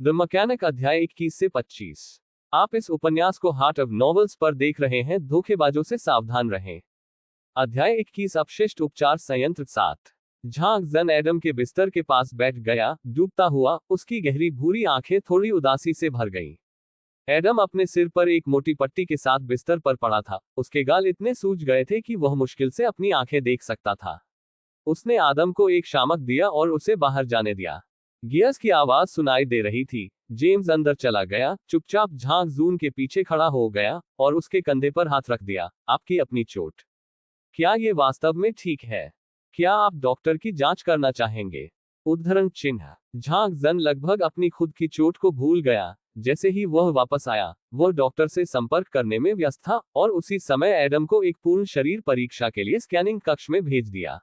The mechanic अध्याय 21 से 25। आप इस उपन्यास को हार्ट ऑफ नॉवेल्स पर देख रहे हैं। धोखेबाजों से सावधान रहें। अध्याय 21 अपशिष्ट उपचार संयंत्र 7। झांग जन एडम के बिस्तर के पास बैठ गया, डूबता हुआ। उसकी गहरी भूरी आंखें थोड़ी उदासी से भर गईं। एडम अपने सिर पर एक मोटी पट्टी के साथ बिस्तर पर पड़ा था। उसके गाल इतने सूज गए थे कि वह मुश्किल से अपनी आंखें देख सकता था। उसने आदम को एक शामक दिया और उसे बाहर जाने दिया। गियर्स की आवाज सुनाई दे रही थी। जेम्स अंदर चला गया, चुपचाप झांग जून के पीछे खड़ा हो गया और उसके कंधे पर हाथ रख दिया। आपकी अपनी चोट, क्या ये वास्तव में ठीक है? क्या आप डॉक्टर की जांच करना चाहेंगे? उद्धरण चिन्ह। झांग जन लगभग अपनी खुद की चोट को भूल गया। जैसे ही वह वापस आया, वह डॉक्टर से संपर्क करने में व्यस्त था और उसी समय एडम को एक पूर्ण शरीर परीक्षा के लिए स्कैनिंग कक्ष में भेज दिया।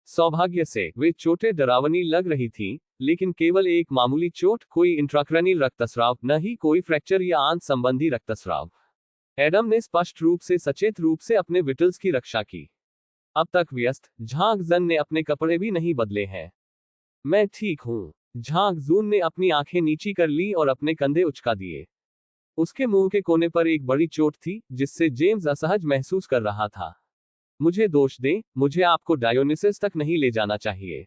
सौभाग्य से वे चोटें डरावनी लग रही थीं, लेकिन केवल एक मामूली चोट, कोई इंट्राक्रैनियल रक्तस्राव, न ही कोई फ्रैक्चर या आंत संबंधी रक्तस्राव। एडम ने स्पष्ट रूप से सचेत रूप से अपने विटल्स की रक्षा की। अब तक व्यस्त झांग जन ने अपने कपड़े भी नहीं बदले हैं। मैं ठीक हूं। झांग जून ने अपनी आंखें नीची कर ली और अपने कंधे उचका दिए। उसके मुंह के कोने पर एक बड़ी चोट थी, जिससे जेम्स असहज महसूस कर रहा था। मुझे दोष दें, मुझे आपको डायोनिसिस तक नहीं ले जाना चाहिए।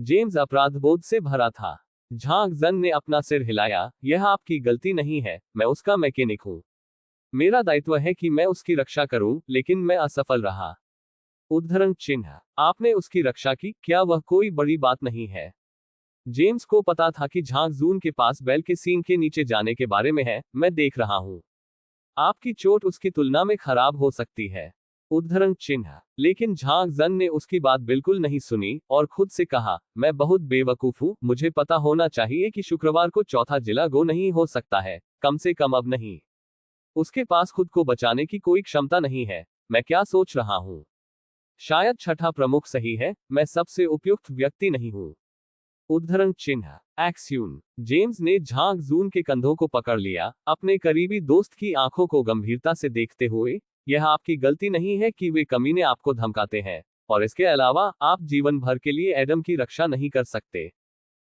जेम्स अपराधबोध से भरा था। झांग जन ने अपना सिर हिलाया। यह आपकी गलती नहीं है, मैं उसका मैकेनिक हूं। मेरा दायित्व है कि मैं उसकी रक्षा करूं, लेकिन मैं असफल रहा। उद्धरण चिन्ह। आपने उसकी रक्षा की, क्या वह कोई बड़ी बात नहीं है? जेम्स को पता था कि झांग जून के पास बेल के सीन के नीचे जाने के बारे में है। मैं देख रहा हूं। आपकी चोट उसकी तुलना में खराब हो सकती है। उद्धरण चिन्ह। लेकिन झांग जन ने उसकी बात बिल्कुल नहीं सुनी और खुद से कहा, मैं बहुत बेवकूफ हूं। मुझे पता होना चाहिए कि शुक्रवार को चौथा जिला गो नहीं हो सकता है, कम से कम अब नहीं। उसके पास खुद को बचाने की कोई क्षमता नहीं है। मैं क्या सोच रहा हूं? शायद छठा प्रमुख सही है, मैं सबसे उपयुक्त व्यक्ति नहीं हूं। उद्धरण चिन्ह। एक्स्यून। जेम्स ने झांग जून के कंधों को पकड़ लिया, अपने करीबी दोस्त की आंखों को गंभीरता से देखते हुए। यह आपकी गलती नहीं है कि वे कमीने आपको धमकाते हैं, और इसके अलावा आप जीवन भर के लिए एडम की रक्षा नहीं कर सकते।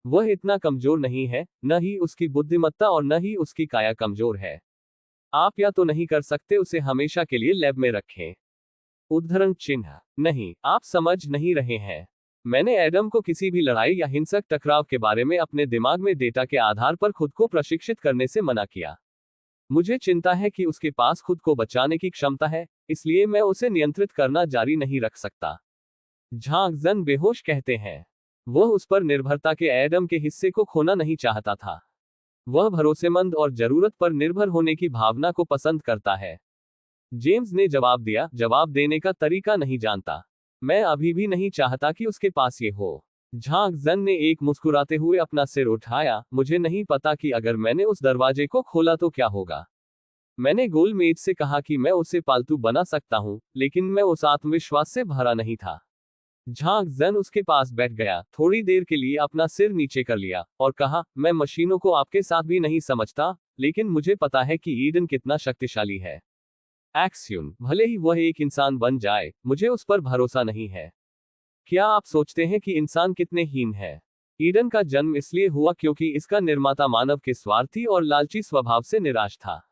वह इतना कमजोर नहीं है, न ही उसकी बुद्धिमत्ता और न ही उसकी काया कमजोर है। आप या तो नहीं कर सकते उसे हमेशा के लिए लैब में रखें। उद्धरण चिन्ह। नहीं, आप समझ नहीं रहे हैं। मैंने एडम को किसी भी लड़ाई या हिंसक टकराव के बारे में अपने दिमाग में डेटा के आधार पर खुद को प्रशिक्षित करने से मना किया। मुझे चिंता है कि उसके पास खुद को बचाने की क्षमता है, इसलिए मैं उसे नियंत्रित करना जारी नहीं रख सकता। झांग जन बेहोश कहते हैं। वह उस पर निर्भरता के एडम के हिस्से को खोना नहीं चाहता था। वह भरोसेमंद और जरूरत पर निर्भर होने की भावना को पसंद करता है। जेम्स ने जवाब दिया, जवाब देने का तरीका नहीं जानता। मैं अभी भी नहीं चाहता कि उसके पास ये हो। झांग जन ने एक मुस्कुराते हुए अपना सिर उठाया। मुझे नहीं पता कि अगर मैंने उस दरवाजे को खोला तो क्या होगा। मैंने गोलमेज से कहा कि मैं उसे पालतू बना सकता हूं, लेकिन मैं उस आत्मविश्वास से भरा नहीं था। झांग जन उसके पास बैठ गया, थोड़ी देर के लिए अपना सिर नीचे कर लिया और कहा, मैं मशीनों को आपके साथ भी नहीं समझता, लेकिन मुझे पता है कि ईडन कितना शक्तिशाली है। एक्स्यून। भले ही वह एक इंसान बन जाए, मुझे उस पर भरोसा नहीं है। क्या आप सोचते हैं कि इंसान कितने हीन है? ईडन का जन्म इसलिए हुआ क्योंकि इसका निर्माता मानव के स्वार्थी और लालची स्वभाव से निराश था।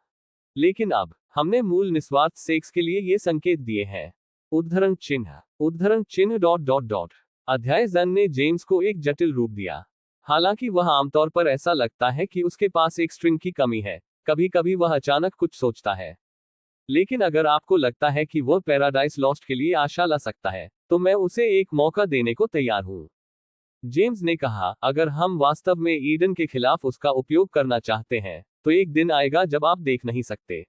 लेकिन अब हमने मूल निस्वार्थ सेक्स के लिए ये संकेत दिए हैं। उद्धरण चिन्ह। उद्धरण चिन्ह डॉट डॉट डॉट। अध्याय जन ने जेम्स को एक जटिल रूप दिया। हालांकि वह आमतौर पर ऐसा लगता है कि उसके पास एक स्ट्रिंग की कमी है। कभी कभी वह अचानक कुछ सोचता है। लेकिन अगर आपको लगता है कि वह पैराडाइज लॉस्ट के लिए आशा ला सकता है, तो मैं उसे एक मौका देने को तैयार हूं। जेम्स ने कहा, अगर हम वास्तव में ईडन के खिलाफ उसका उपयोग करना चाहते हैं, तो एक दिन आएगा जब आप देख नहीं सकते।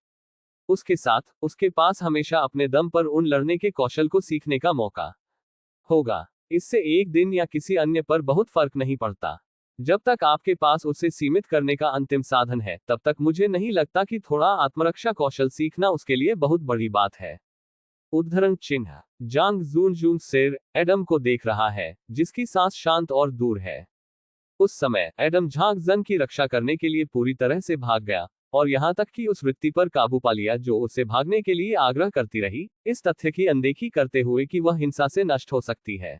उसके साथ, उसके पास हमेशा अपने दम पर उन लड़ने के कौशल को सीखने का मौका होगा। इससे एक दिन या किसी अन्य पर बहुत फर्क नहीं पड़ता। जब तक आपके पास उसे सीमित करने का अंतिम साधन है, तब तक मुझे नहीं लगता कि थोड़ा आत्मरक्षा कौशल सीखना उसके लिए बहुत बड़ी बात है। उद्धरण चिन्ह। जांग जून जून सिर एडम को देख रहा है, जिसकी सांस शांत और दूर है। उस समय एडम झांग जन की रक्षा करने के लिए पूरी तरह से भाग गया, और यहां तक कि उस वृत्ति पर काबू पा लिया जो उससे भागने के लिए आग्रह करती रही, इस तथ्य की अनदेखी करते हुए कि वह हिंसा से नष्ट हो सकती है।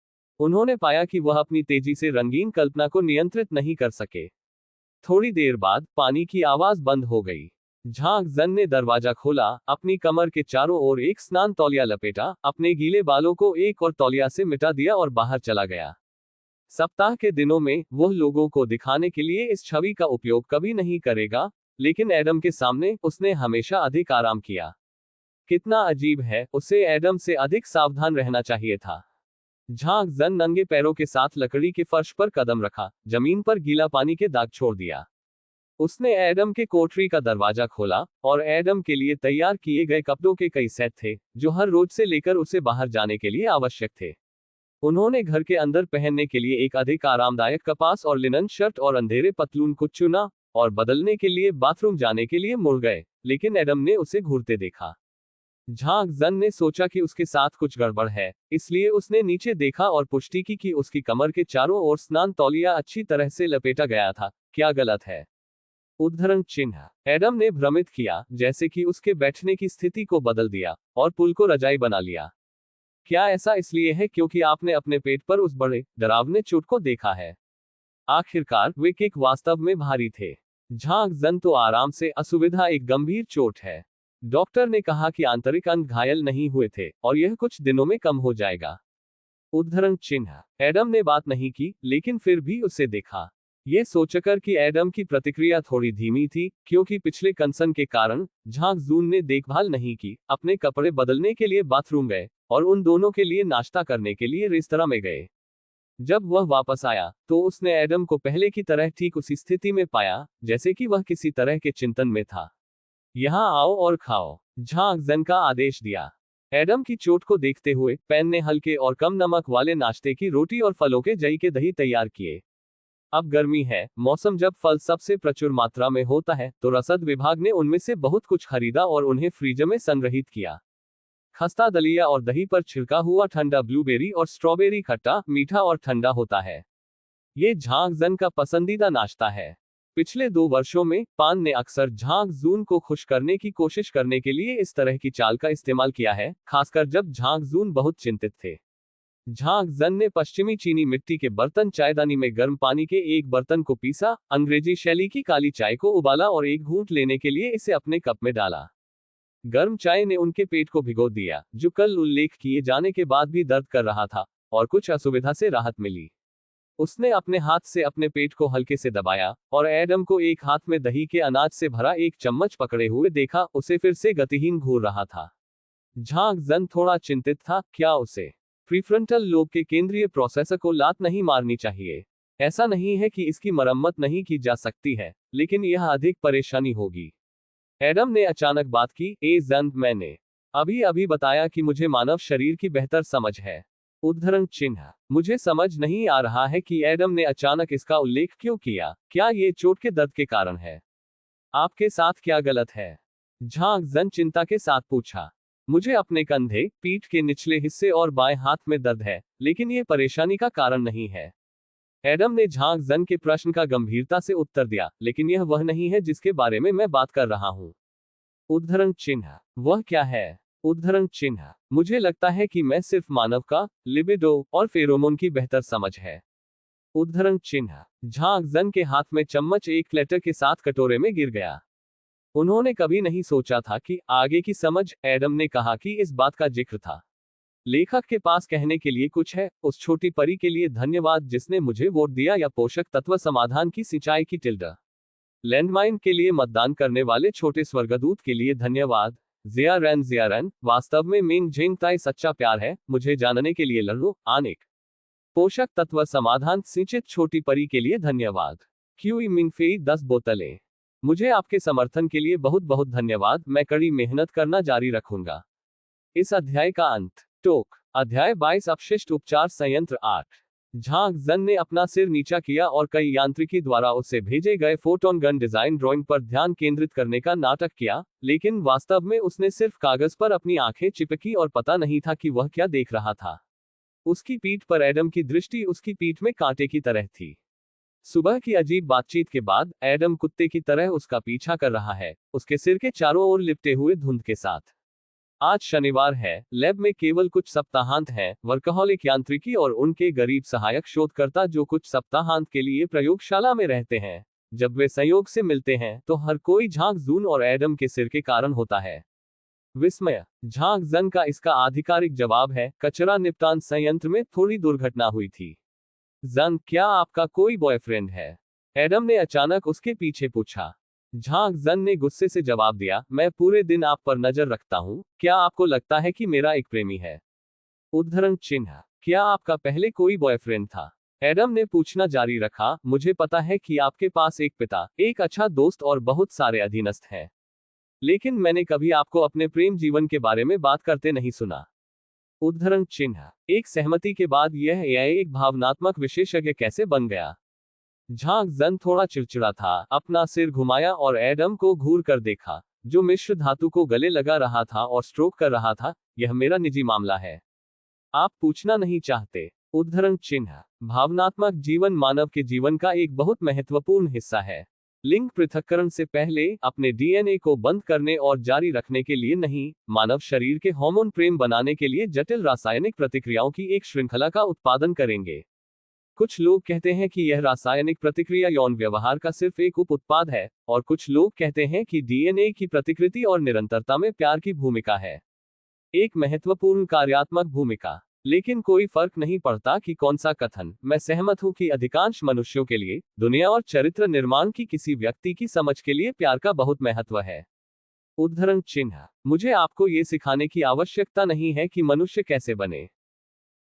उन्होंने पाया कि वह अपनी तेजी से रंगीन कल्पना को नियंत्रित नहीं कर सके। थोड़ी देर बाद पानी की आवाज बंद हो गई। झांग जन ने दरवाजा खोला, अपनी कमर के चारों ओर एक स्नान तौलिया लपेटा, अपने गीले बालों को एक और तौलिया से मिटा दिया और बाहर चला गया। सप्ताह के दिनों में वह लोगों को दिखाने के लिए इस छवि का उपयोग कभी नहीं करेगा, लेकिन एडम के सामने उसने हमेशा अधिक आराम किया। कितना अजीब है, उसे एडम से अधिक सावधान रहना चाहिए था। झांग जन नंगे पैरों के साथ लकड़ी के फर्श पर कदम रखा, जमीन पर गीला पानी के दाग छोड़ दिया। उसने एडम के कोठरी का दरवाजा खोला, और एडम के लिए तैयार किए गए कपड़ों के कई सेट थे, जो हर रोज से लेकर उसे बाहर जाने के लिए आवश्यक थे। उन्होंने घर के अंदर पहनने के लिए एक अधिक आरामदायक कपास और लिनन शर्ट और अंधेरे पतलून को चुना, और बदलने के लिए बाथरूम जाने के लिए मुड़ गए, लेकिन एडम ने उसे घूरते देखा। झांग जन ने सोचा कि उसके साथ कुछ गड़बड़ है, इसलिए उसने नीचे देखा और पुष्टि की कि उसकी कमर के चारों ओर स्नान तौलिया अच्छी तरह से लपेटा गया था। क्या गलत है? उद्धरण चिन्ह। एडम ने भ्रमित किया, जैसे कि उसके बैठने की स्थिति को बदल दिया, और पुल को रजाई बना लिया। क्या ऐसा इसलिए है क्योंकि आपने अपने पेट पर उस बड़े, डरावने चोट को देखा है? आखिरकार वे किक वास्तव में भारी थे। झांग जन तो आराम से, असुविधा एक गंभीर चोट है। डॉक्टर ने कहा कि आंतरिक अंग घायल नहीं हुए थे, और यह कुछ दिनों में कम हो जाएगा। उद्धरण चिन्ह। एडम ने बात नहीं की, लेकिन फिर भी उसे देखा। ये सोचकर कि एडम की प्रतिक्रिया थोड़ी धीमी थी, क्योंकि पिछले कंसन के कारण झांग जून ने देखभाल नहीं की, अपने कपड़े बदलने के लिए बाथरूम गए, और उन दोनों के लिए नाश्ता करने के लिए रेस्तरां में गए। जब वह वापस आया, तो उसने एडम को पहले की तरह ठीक उसी स्थिति में पाया, जैसे कि वह किसी तरह के चिंतन में था। यहाँ आओ और खाओ, झांग जन का आदेश दिया। एडम की चोट को देखते हुए पैन ने हल्के और कम नमक वाले नाश्ते की रोटी और फलों के जई के दही तैयार किए। अब गर्मी है, मौसम जब फल सबसे प्रचुर मात्रा में होता है, तो रसद विभाग ने उनमें से बहुत कुछ खरीदा और उन्हें फ्रीजर में संग्रहित किया। खस्ता दलिया और दही पर छिड़का हुआ ठंडा ब्लूबेरी और स्ट्रॉबेरी खट्टा, मीठा और ठंडा होता है। ये झांग जन का पसंदीदा नाश्ता है। पिछले 2 वर्षों में पान ने अक्सर झांग जून को खुश करने की कोशिश करने के लिए इस तरह की चाल का इस्तेमाल किया है, खासकर जब झांग जून बहुत चिंतित थे। झांग जन ने पश्चिमी चीनी मिट्टी के बर्तन चायदानी में गर्म पानी के एक बर्तन को पीसा, अंग्रेजी शैली की काली चाय को उबाला और एक घूंट लेने के लिए इसे अपने कप में डाला। गर्म चाय ने उनके पेट को भिगो दिया, जो कल उल्लेख किए जाने के बाद भी दर्द कर रहा था, और कुछ असुविधा से राहत मिली। उसने अपने हाथ से अपने पेट को हल्के से दबाया, और एडम को एक हाथ में दही के अनाज से भरा एक चम्मच पकड़े हुए देखा, उसे फिर से गतिहीन घूर रहा था। झांग जन थोड़ा चिंतित था, क्या उसे प्रीफ्रंटल लोब के केंद्रीय प्रोसेसर को लात नहीं मारनी चाहिए? ऐसा नहीं है कि इसकी मरम्मत नहीं की जा सकती है, लेकिन यह अधिक परेशानी होगी। एडम ने अचानक बात की, जन, मैंने अभी अभी बताया कि मुझे मानव शरीर की बेहतर समझ है। उद्धरण चिन्ह। मुझे समझ नहीं आ रहा है कि एडम ने अचानक इसका उल्लेख क्यों किया। क्या ये चोट के दर्द के कारण है? आपके साथ क्या गलत है? झांग जन चिंता के साथ पूछा। मुझे अपने कंधे, पीठ के निचले हिस्से और बाएं हाथ में दर्द है, लेकिन ये परेशानी का कारण नहीं है। एडम ने झांग जन के प्रश्न का गंभीरता से उत्तर दिया, लेकिन यह वह नहीं है जिसके बारे में मैं बात कर रहा हूँ। उद्धरण चिन्ह। वह क्या है? उद्धरण चिन्ह। मुझे लगता है कि मैं सिर्फ मानव का लिबिडो और फेरोमोन की बेहतर समझ है। उद्धरण चिन्ह। झांग जन के हाथ में चम्मच एक क्लैटर के साथ कटोरे में गिर गया। उन्होंने कभी नहीं सोचा था कि आगे की समझ, एडम ने कहा कि इस बात का जिक्र था। लेखक के पास कहने के लिए कुछ है, उस छोटी परी के लिए धन्यवाद जिसने मुझे वोट दिया, या पोषक तत्व समाधान की सिंचाई की टिल्डा। लैंडमाइन के लिए मतदान करने वाले छोटे स्वर्गदूत के लिए धन्यवाद। जियारन, वास्तव में मिंग जिंग ताई सच्चा प्यार है, मुझे जानने के लिए लड़ो, आनिक। पोषक तत्व समाधान सिंचित छोटी परी के लिए धन्यवाद। क्यूई मिंगफेई 10 बोतलें। मुझे आपके समर्थन के लिए बहुत बहुत धन्यवाद, मैं कड़ी मेहनत करना जारी रखूंगा। इस अध्याय का अंत। टोक। अध्याय 22 अपशिष्ट उपचार संयंत्र 8। झांग जन ने अपना सिर नीचा किया और कई यांत्रिकी द्वारा उसे भेजे गए फोटोन गन डिजाइन ड्राइंग पर ध्यान केंद्रित करने का नाटक किया, लेकिन वास्तव में उसने सिर्फ कागज पर अपनी आंखें चिपकी और पता नहीं था कि वह क्या देख रहा था। उसकी पीठ पर एडम की दृष्टि उसकी पीठ में कांटे की तरह थी। सुबह की अजीब बातचीत के बाद एडम कुत्ते की तरह उसका पीछा कर रहा है, उसके सिर के चारों ओर लिपटे हुए धुंध के साथ। आज शनिवार है, लैब में केवल कुछ सप्ताहांत हैं, वर्कहोलिक यांत्रिकी और उनके गरीब सहायक शोधकर्ता जो कुछ सप्ताहांत के लिए प्रयोगशाला में रहते हैं। जब वे संयोग से मिलते हैं तो हर कोई झांक जून और एडम के सिर के कारण होता है। विस्मय। झांक जन का इसका आधिकारिक जवाब है, कचरा निपटान संयंत्र में थोड़ी दुर्घटना हुई थी। जन, क्या आपका कोई बॉयफ्रेंड है? एडम ने अचानक उसके पीछे पूछा। झांक जन ने गुस्से से जवाब दिया, मैं पूरे दिन आप पर नजर रखता हूँ, क्या आपको लगता है कि मेरा एक प्रेमी है? उद्धरण चिन्ह, क्या आपका पहले कोई बॉयफ्रेंड था? एडम ने पूछना जारी रखा, मुझे पता है कि आपके पास एक पिता, एक अच्छा दोस्त और बहुत सारे अधीनस्थ हैं, लेकिन मैंने कभी आपको अपने प्रेम जीवन के बारे में बात करते नहीं सुना। उद्धरण चिन्ह, एक सहमति के बाद यह एक भावनात्मक विशेषज्ञ कैसे बन गया? झांक जन थोड़ा चिड़चिड़ा था, अपना सिर घुमाया और एडम को घूर कर देखा, जो मिश्र धातु को गले लगा रहा था और स्ट्रोक कर रहा था। यह मेरा निजी मामला है, आप पूछना नहीं चाहते? उद्धरण चिन्ह, भावनात्मक जीवन मानव के जीवन का एक बहुत महत्वपूर्ण हिस्सा है। लिंग पृथक्करण से पहले अपने डीएनए को बंद करने और जारी रखने के लिए नहीं, मानव शरीर के हार्मोन प्रेम बनाने के लिए जटिल रासायनिक प्रतिक्रियाओं की एक श्रृंखला का उत्पादन करेंगे। कुछ लोग कहते हैं कि यह रासायनिक प्रतिक्रिया यौन व्यवहार का सिर्फ एक उप उत्पाद है, और कुछ लोग कहते हैं कि डीएनए की प्रतिकृति और निरंतरता में प्यार की भूमिका है, एक महत्वपूर्ण कार्यात्मक भूमिका। लेकिन कोई फर्क नहीं पड़ता कि कौन सा कथन। मैं सहमत हूं कि अधिकांश मनुष्यों के लिए दुनिया और चरित्र निर्माण की किसी व्यक्ति की समझ के लिए प्यार का बहुत महत्व है। उद्धरण चिन्ह, मुझे आपको ये सिखाने की आवश्यकता नहीं है कि मनुष्य कैसे बने।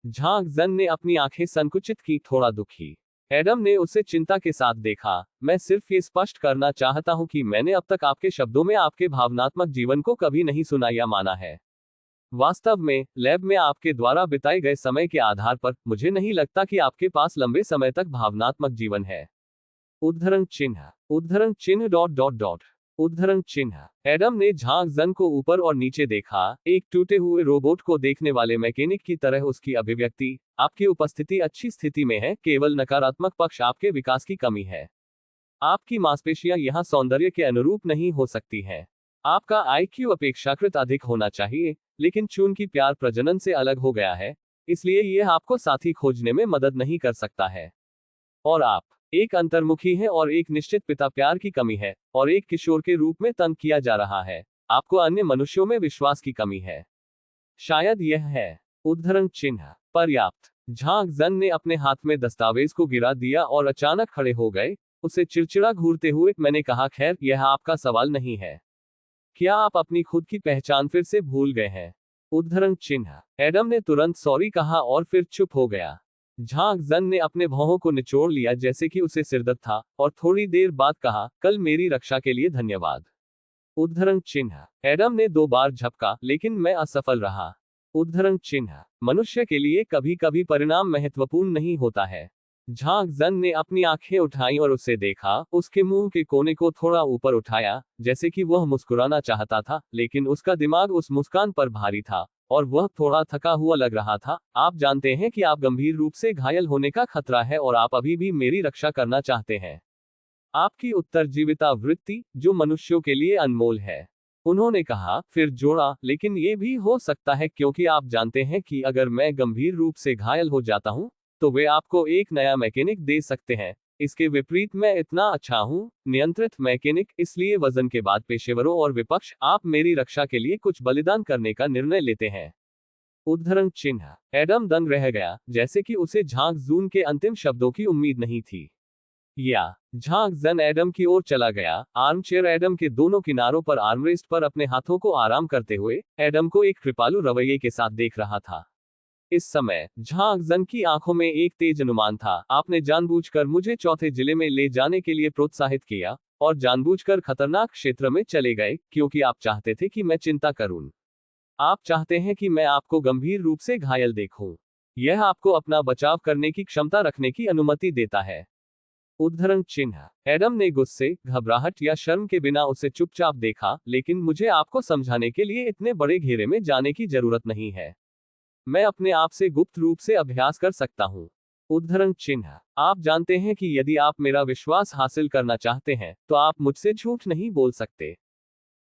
झांक जन ने अपनी आंखें संकुचित की, थोड़ा दुखी। एडम ने उसे चिंता के साथ देखा। मैं सिर्फ ये स्पष्ट करना चाहता हूं कि मैंने अब तक आपके शब्दों में आपके भावनात्मक जीवन को कभी नहीं सुना या माना है। वास्तव में, लैब में आपके द्वारा बिताए गए समय के आधार पर, मुझे नहीं लगता कि आपके पास लंबे समय तक भावनात्मक जीवन है। उद्धरण चिन्ह, उद्धरण चिन्ह डॉट डॉट डॉट उद्धरण चिन्ह। एडम ने झांक जन को ऊपर और नीचे देखा, एक टूटे हुए रोबोट को देखने वाले मैकेनिक की तरह। उसकी अभिव्यक्ति, आपकी उपस्थिति अच्छी स्थिति में है, केवल नकारात्मक पक्ष आपके विकास की कमी है। आपकी मांसपेशियां यहां सौंदर्य के अनुरूप नहीं हो सकती हैं। आपका आईक्यू अपेक्षाकृत अधिक होना चाहिए, लेकिन चूंकि प्यार प्रजनन से अलग हो गया है, इसलिए यह आपको साथी खोजने में मदद नहीं कर सकता है। और आप एक अंतर्मुखी हैं और एक निश्चित पिता प्यार की कमी है, और एक किशोर के रूप में तंग किया जा रहा है। आपको अन्य मनुष्यों में विश्वास की कमी है। शायद यह है। उद्धरण चिन्ह, पर्याप्त। झांक जन ने अपने हाथ में दस्तावेज को गिरा दिया और अचानक खड़े हो गए, उसे चिड़चिड़ा घूरते हुए। मैंने कहा, खैर, यह आपका सवाल नहीं है। क्या आप अपनी खुद की पहचान फिर से भूल गए हैं? उद्धरण चिन्ह। एडम ने तुरंत सॉरी कहा और फिर चुप हो गया। झांक जन ने अपने भौहों को निचोड़ लिया जैसे कि उसे सिरदर्द था, और थोड़ी देर बाद कहा, कल मेरी रक्षा के लिए धन्यवाद। उद्धरण चिन्ह। एडम ने 2 बार झपका, लेकिन मैं असफल रहा। उद्धरण चिन्ह। मनुष्य के लिए कभी कभी परिणाम महत्वपूर्ण नहीं होता है। झांक जन ने अपनी आंखें उठाई और उसे देखा, उसके मुंह के कोने को थोड़ा ऊपर उठाया, जैसे कि वह मुस्कुराना चाहता था, लेकिन उसका दिमाग उस मुस्कान पर भारी था, और वह थोड़ा थका हुआ लग रहा था। आप जानते हैं कि आप गंभीर रूप से घायल होने का खतरा है और आप अभी भी मेरी रक्षा करना चाहते हैं। आपकी उत्तरजीविता वृत्ति, जो मनुष्यों के लिए अनमोल है। उन्होंने कहा, फिर जोड़ा, लेकिन ये भी हो सकता है क्योंकि आप जानते हैं कि अगर मैं गंभीर रूप से घायल हो जाता हूं, तो वे आपको एक नया मैकेनिक दे सकते हैं। इसके विपरीत मैं इतना अच्छा हूं, नियंत्रित मैकेनिक। इसलिए वजन के बाद पेशेवरों और विपक्ष, आप मेरी रक्षा के लिए कुछ बलिदान करने का निर्णय लेते हैं। उद्धरण चिन्ह। एडम दंग रह गया, जैसे कि उसे झांक जून के अंतिम शब्दों की उम्मीद नहीं थी। या झांक जन एडम की ओर चला गया, आर्मचेयर एडम के दोनों किनारों पर आर्मरेस्ट पर अपने हाथों को आराम करते हुए, एडम को एक कृपालु रवैये के साथ देख रहा था। इस समय झांक जन की आंखों में एक तेज अनुमान था। आपने जानबूझकर मुझे चौथे जिले में ले जाने के लिए प्रोत्साहित किया, और जानबूझकर खतरनाक क्षेत्र में चले गए, क्योंकि आप चाहते थे कि मैं चिंता करूं। आप चाहते हैं कि मैं आपको गंभीर रूप से घायल देखूं। यह आपको अपना बचाव करने की क्षमता रखने की अनुमति देता है। उद्धरण चिन्ह। एडम ने गुस्से, घबराहट या शर्म के बिना उसे चुपचाप देखा, लेकिन मुझे आपको समझाने के लिए इतने बड़े घेरे में जाने की जरूरत नहीं है। मैं अपने आप से गुप्त रूप से अभ्यास कर सकता हूं। उद्धरण चिन्ह। आप जानते हैं कि यदि आप मेरा विश्वास हासिल करना चाहते हैं, तो आप मुझसे झूठ नहीं बोल सकते।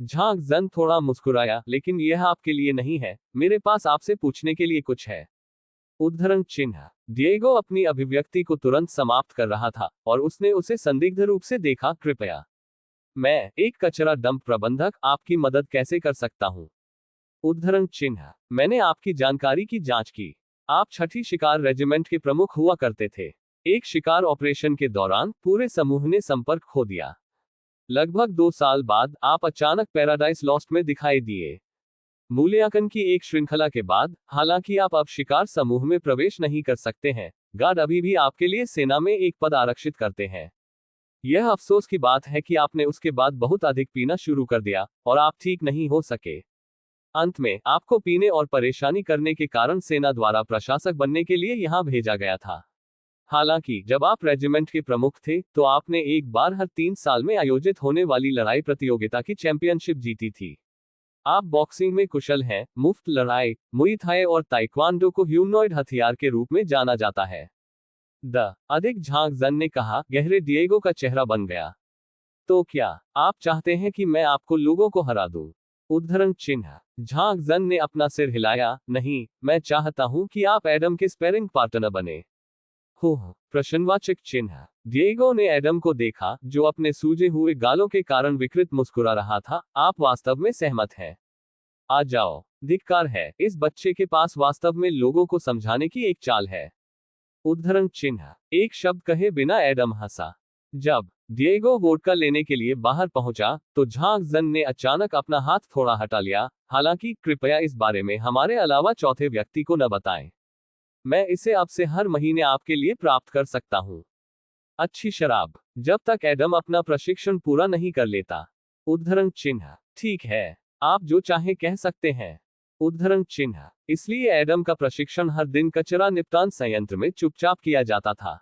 झांग जन थोड़ा मुस्कुराया, लेकिन यह आपके लिए नहीं है, मेरे पास आपसे पूछने के लिए कुछ है। उद्धरण चिन्ह। डिएगो अपनी अभिव्यक्ति को तुरंत समाप्त कर रहा था और उसने उसे संदिग्ध रूप से देखा। कृपया। मैं, एक कचरा डंप प्रबंधक, आपकी मदद कैसे कर सकता हूं? उद्धरण चिन्ह। मैंने आपकी जानकारी की जांच की। आप छठी शिकार रेजिमेंट के प्रमुख हुआ करते थे। एक शिकार ऑपरेशन के दौरान पूरे समूह ने संपर्क खो दिया। लगभग 2 साल बाद आप अचानक पैराडाइज लॉस्ट में दिखाई दिए। मूल्यांकन की एक श्रृंखला के बाद, हालांकि आप अब शिकार समूह में प्रवेश नहीं कर सकते हैं, गार्ड अभी भी आपके लिए सेना में एक पद आरक्षित करते हैं। यह अफसोस की बात है कि आपने उसके बाद बहुत अधिक पीना शुरू कर दिया और आप ठीक नहीं हो सके। अंत में आपको पीने और परेशानी करने के कारण सेना द्वारा प्रशासक बनने के लिए यहां भेजा गया था। हालांकि जब आप रेजिमेंट के प्रमुख थे तो आपने एक बार हर 3 साल में आयोजित होने वाली लड़ाई प्रतियोगिता की चैंपियनशिप जीती थी। आप बॉक्सिंग में कुशल हैं, मुफ्त लड़ाई, मुई थाई और ताइक्वांडो को ह्यूमनॉइड हथियार के रूप में जाना जाता है। अधिक झांग जन ने कहा। गहरे डिएगो का चेहरा बन गया। तो क्या आप चाहते हैं कि मैं आपको लोगों को हरा दूं? उद्धरण चिन्ह। झांग जन ने अपना सिर हिलाया। नहीं, मैं चाहता हूं कि आप एडम के स्पेरिंग पार्टनर बने। प्रश्नवाचक चिन्ह। डिएगो ने एडम को देखा, जो अपने सूजे हुए गालों के कारण विकृत मुस्कुरा रहा था। आप वास्तव में सहमत हैं? आ जाओ। धिक्कार है, इस बच्चे के पास वास्तव में लोगों को समझाने की एक चाल है। उद्धरण चिन्ह। एक शब्द कहे बिना एडम हंसा। जब डिएगो वोडका लेने के लिए बाहर पहुंचा, तो झांग जन ने अचानक अपना हाथ थोड़ा हटा लिया। हालांकि कृपया इस बारे में हमारे अलावा चौथे व्यक्ति को न बताएं। मैं इसे अब से हर महीने आपके लिए प्राप्त कर सकता हूं। अच्छी शराब, जब तक एडम अपना प्रशिक्षण पूरा नहीं कर लेता। उद्धरण चिन्ह। ठीक है, आप जो चाहे कह सकते हैं। उद्धरण चिन्ह। इसलिए एडम का प्रशिक्षण हर दिन कचरा निपटान संयंत्र में चुपचाप किया जाता था।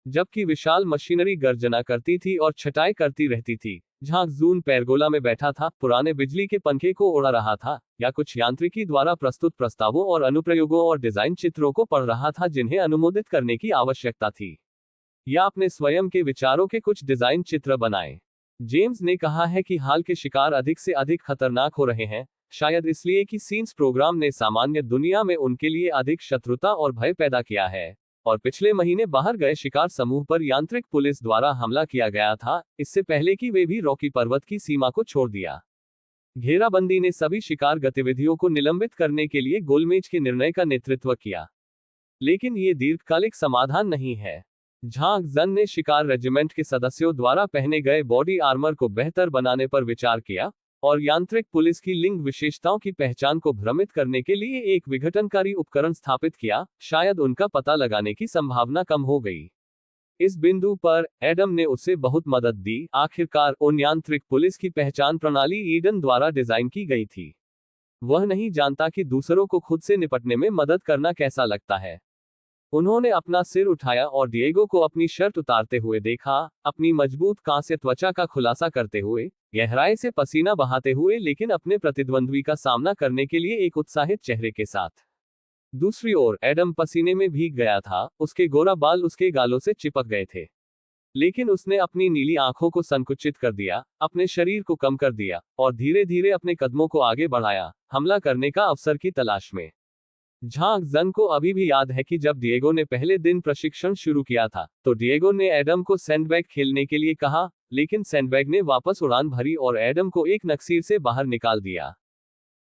जबकि विशाल मशीनरी गर्जना करती थी और छटाई करती रहती थी, झांग जून पेरगोला में बैठा था, पुराने बिजली के पंखे को उड़ा रहा था, या कुछ यांत्रिकी द्वारा प्रस्तुत प्रस्तावों और अनुप्रयोगों और डिजाइन चित्रों को पढ़ रहा था जिन्हें अनुमोदित करने की आवश्यकता थी, या अपने स्वयं के विचारों के कुछ डिजाइन चित्र बनाए। जेम्स ने कहा है कि हाल के शिकार अधिक से अधिक खतरनाक हो रहे हैं, शायद इसलिए कि सीन्स प्रोग्राम ने सामान्य दुनिया में उनके लिए अधिक शत्रुता और भय पैदा किया है। और पिछले महीने बाहर गए शिकार समूह पर यांत्रिक पुलिस द्वारा हमला किया गया था, इससे पहले कि वे भी रॉकी पर्वत की सीमा को छोड़ दिया। घेराबंदी ने सभी शिकार गतिविधियों को निलंबित करने के लिए गोलमेज के निर्णय का नेतृत्व किया, लेकिन ये दीर्घकालिक समाधान नहीं है। झांग जन ने शिकार रेजिमेंट के सदस्यों द्वारा पहने गए बॉडी आर्मर को बेहतर बनाने पर विचार किया और यांत्रिक पुलिस की लिंग विशेषताओं की पहचान को भ्रमित करने के लिए एक विघटनकारी उपकरण स्थापित किया। शायद उनका पता लगाने की संभावना कम हो गई। इस बिंदु पर एडम ने उसे बहुत मदद दी। आखिरकार उन यांत्रिक पुलिस की पहचान प्रणाली ईडन द्वारा डिजाइन की गई थी। वह नहीं जानता कि दूसरों को खुद से निपटने में मदद करना कैसा लगता है। उन्होंने अपना सिर उठाया और डिएगो को अपनी शर्ट उतारते हुए देखा, अपनी मजबूत कांस्य त्वचा का खुलासा करते हुए, गहराई से पसीना बहाते हुए, लेकिन अपने प्रतिद्वंद्वी का सामना करने के लिए एक उत्साहित चेहरे के साथ। दूसरी ओर एडम पसीने में भीग गया था, उसके गोरा बाल उसके गालों से चिपक गए थे। लेकिन उसने अपनी नीली आंखों को संकुचित कर दिया, अपने शरीर को कम कर दिया, और धीरे धीरे अपने कदमों को आगे बढ़ाया, हमला करने का अवसर की तलाश में। झांग जन को अभी भी याद है कि जब डिएगो ने पहले दिन प्रशिक्षण शुरू किया था, तो डिएगो ने एडम को सैंडबैग खेलने के लिए कहा, लेकिन सैंडबैग ने वापस उड़ान भरी और एडम को एक नक्सीर से बाहर निकाल दिया।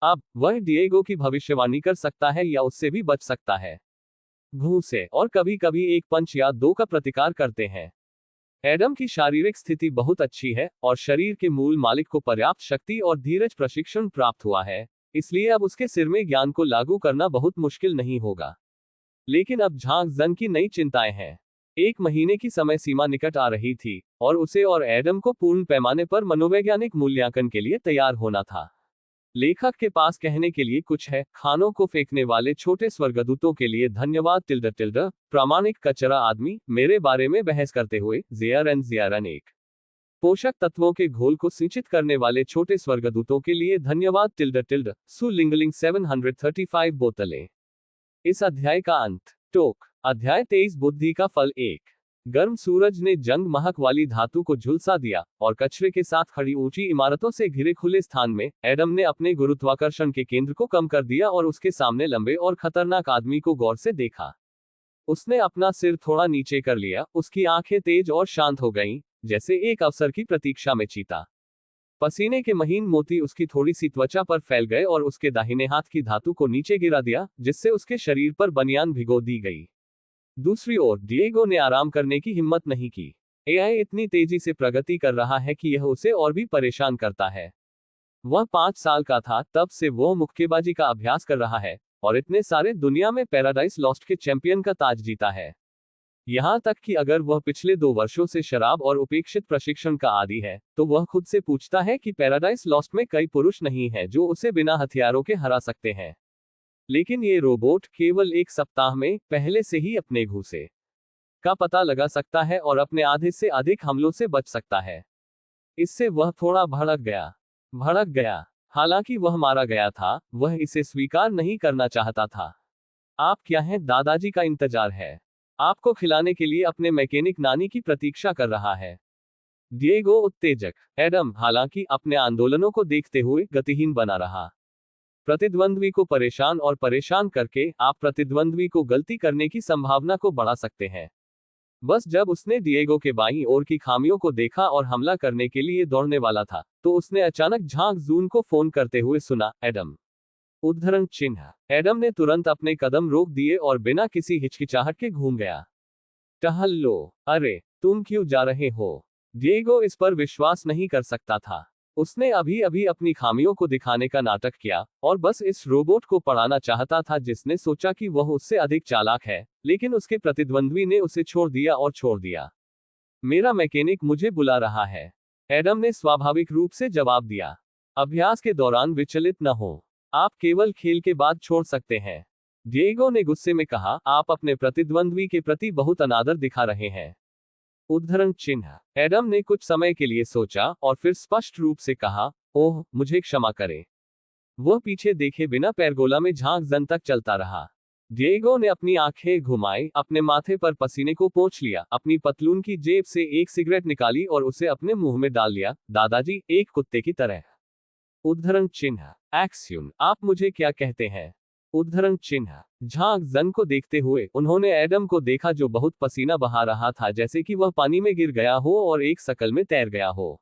अब वह डिएगो की भविष्यवाणी कर सकता है या उससे भी बच सकता है। घूंसे और कभी कभी एक पंच या दो का प्रतिकार करते हैं। एडम की शारीरिक स्थिति बहुत अच्छी है और शरीर के मूल मालिक को पर्याप्त शक्ति और धीरज प्रशिक्षण प्राप्त हुआ है, इसलिए अब उसके सिर में ज्ञान को लागू करना बहुत मुश्किल नहीं होगा। लेकिन अब झांग जन की नई चिंताएं हैं। 1 महीने की समय सीमा निकट आ रही थी और उसे और एडम को पूर्ण पैमाने पर मनोवैज्ञानिक मूल्यांकन के लिए तैयार होना था। लेखक के पास कहने के लिए कुछ है। खानों को फेंकने वाले छोटे स्वर्गदूतों के लिए धन्यवाद। प्रामाणिक कचरा आदमी, मेरे बारे में बहस करते हुए ज़ियारन एक पोषक तत्वों के घोल को सिंचित करने वाले छोटे स्वर्गदूतों के लिए धन्यवाद। सु लिंगलिंग 735 बोतलें। इस अध्याय का अंत। टोक। अध्याय 23 बुद्धि का फल 1। गर्म सूरज ने जंग महक वाली धातु को झुलसा दिया और कचरे के साथ खड़ी ऊंची इमारतों से घिरे खुले स्थान में एडम ने अपने गुरुत्वाकर्षण के केंद्र को कम कर दिया और उसके सामने लंबे और खतरनाक आदमी को गौर से देखा। उसने अपना सिर थोड़ा नीचे कर लिया, उसकी आंखें तेज और शांत हो गईं, जैसे एक अवसर की प्रतीक्षा में चीता। पसीने के महीन मोती उसकी थोड़ी सी त्वचा पर फैल गए और उसके दाहिने हाथ की धातु को नीचे गिरा दिया, जिससे उसके शरीर पर बनियान भिगो दी गई। दूसरी ओर डिएगो ने आराम करने की हिम्मत नहीं की। एआई इतनी तेजी से प्रगति कर रहा है कि यह उसे और भी परेशान करता है। वह 5 साल का था तब से वो मुक्केबाजी का अभ्यास कर रहा है और इतने सारे दुनिया में पैराडाइज लॉस्ट के चैंपियन का ताज जीता है। यहां तक कि अगर वह पिछले 2 वर्षों से शराब और उपेक्षित प्रशिक्षण का आदी है, तो वह खुद से पूछता है कि पैराडाइज लॉस्ट में कई पुरुष नहीं हैं जो उसे बिना हथियारों के हरा सकते हैं। लेकिन ये रोबोट केवल 1 सप्ताह में पहले से ही अपने घुसे का पता लगा सकता है और अपने आधे से अधिक हमलों से बच सकता है। इससे वह थोड़ा भड़क गया। हालांकि वह मारा गया था, वह इसे स्वीकार नहीं करना चाहता था। आप क्या हैं? दादाजी का इंतजार है। आपको खिलाने के लिए अपने मैकेनिक नानी की प्रतीक्षा कर रहा है। डिएगो उत्तेजक। एडम हालांकि अपने आंदोलनों को देखते हुए गतिहीन बना रहा। प्रतिद्वंद्वी को परेशान करके आप प्रतिद्वंद्वी को गलती करने की संभावना को बढ़ा सकते हैं। बस जब उसने डिएगो के बाईं ओर की खामियों को देखा और हमला करने के लिए दौड़ने वाला था, तो उसने अचानक झांग जून को फोन करते हुए सुना, एडम। उद्धरण चिन्ह। एडम ने तुरंत अपने कदम रोक दिए और बिना किसी हिचकिचाहट के घूम गया। टहल लो। अरे, तुम क्यों जा रहे हो? डिएगो इस पर विश्वास नहीं कर सकता था। उसने अभी अभी अपनी खामियों को दिखाने का नाटक किया और बस इस रोबोट को पढ़ाना चाहता था जिसने सोचा कि वह उससे अधिक चालाक है, लेकिन उसके प्रतिद्वंद्वी ने उसे छोड़ दिया। मेरा मैकेनिक मुझे बुला रहा है, एडम ने स्वाभाविक रूप से जवाब दिया। अभ्यास के दौरान विचलित न हो, आप केवल खेल के बाद छोड़ सकते हैं। डिएगो ने गुस्से में कहा, आप अपने प्रतिद्वंद्वी के प्रति बहुत अनादर दिखा रहे हैं। उद्धरण चिन्ह। एडम ने कुछ समय के लिए सोचा और फिर स्पष्ट रूप से कहा, ओह, मुझे क्षमा करें। वह पीछे देखे बिना पेरगोला में झांक जन तक चलता रहा। डिएगो ने अपनी आंखें घुमाई, अपने माथे पर पसीने को पोंछ लिया, अपनी पतलून की जेब से एक सिगरेट निकाली और उसे अपने मुंह में डाल लिया। दादाजी, एक कुत्ते की तरह। उद्धरण चिन्ह। एक्सयून, आप मुझे क्या कहते हैं? उद्धरण चिन्ह। झांक जन को देखते हुए उन्होंने एडम को देखा जो बहुत पसीना बहा रहा था, जैसे कि वह पानी में गिर गया हो और एक शकल में तैर गया हो।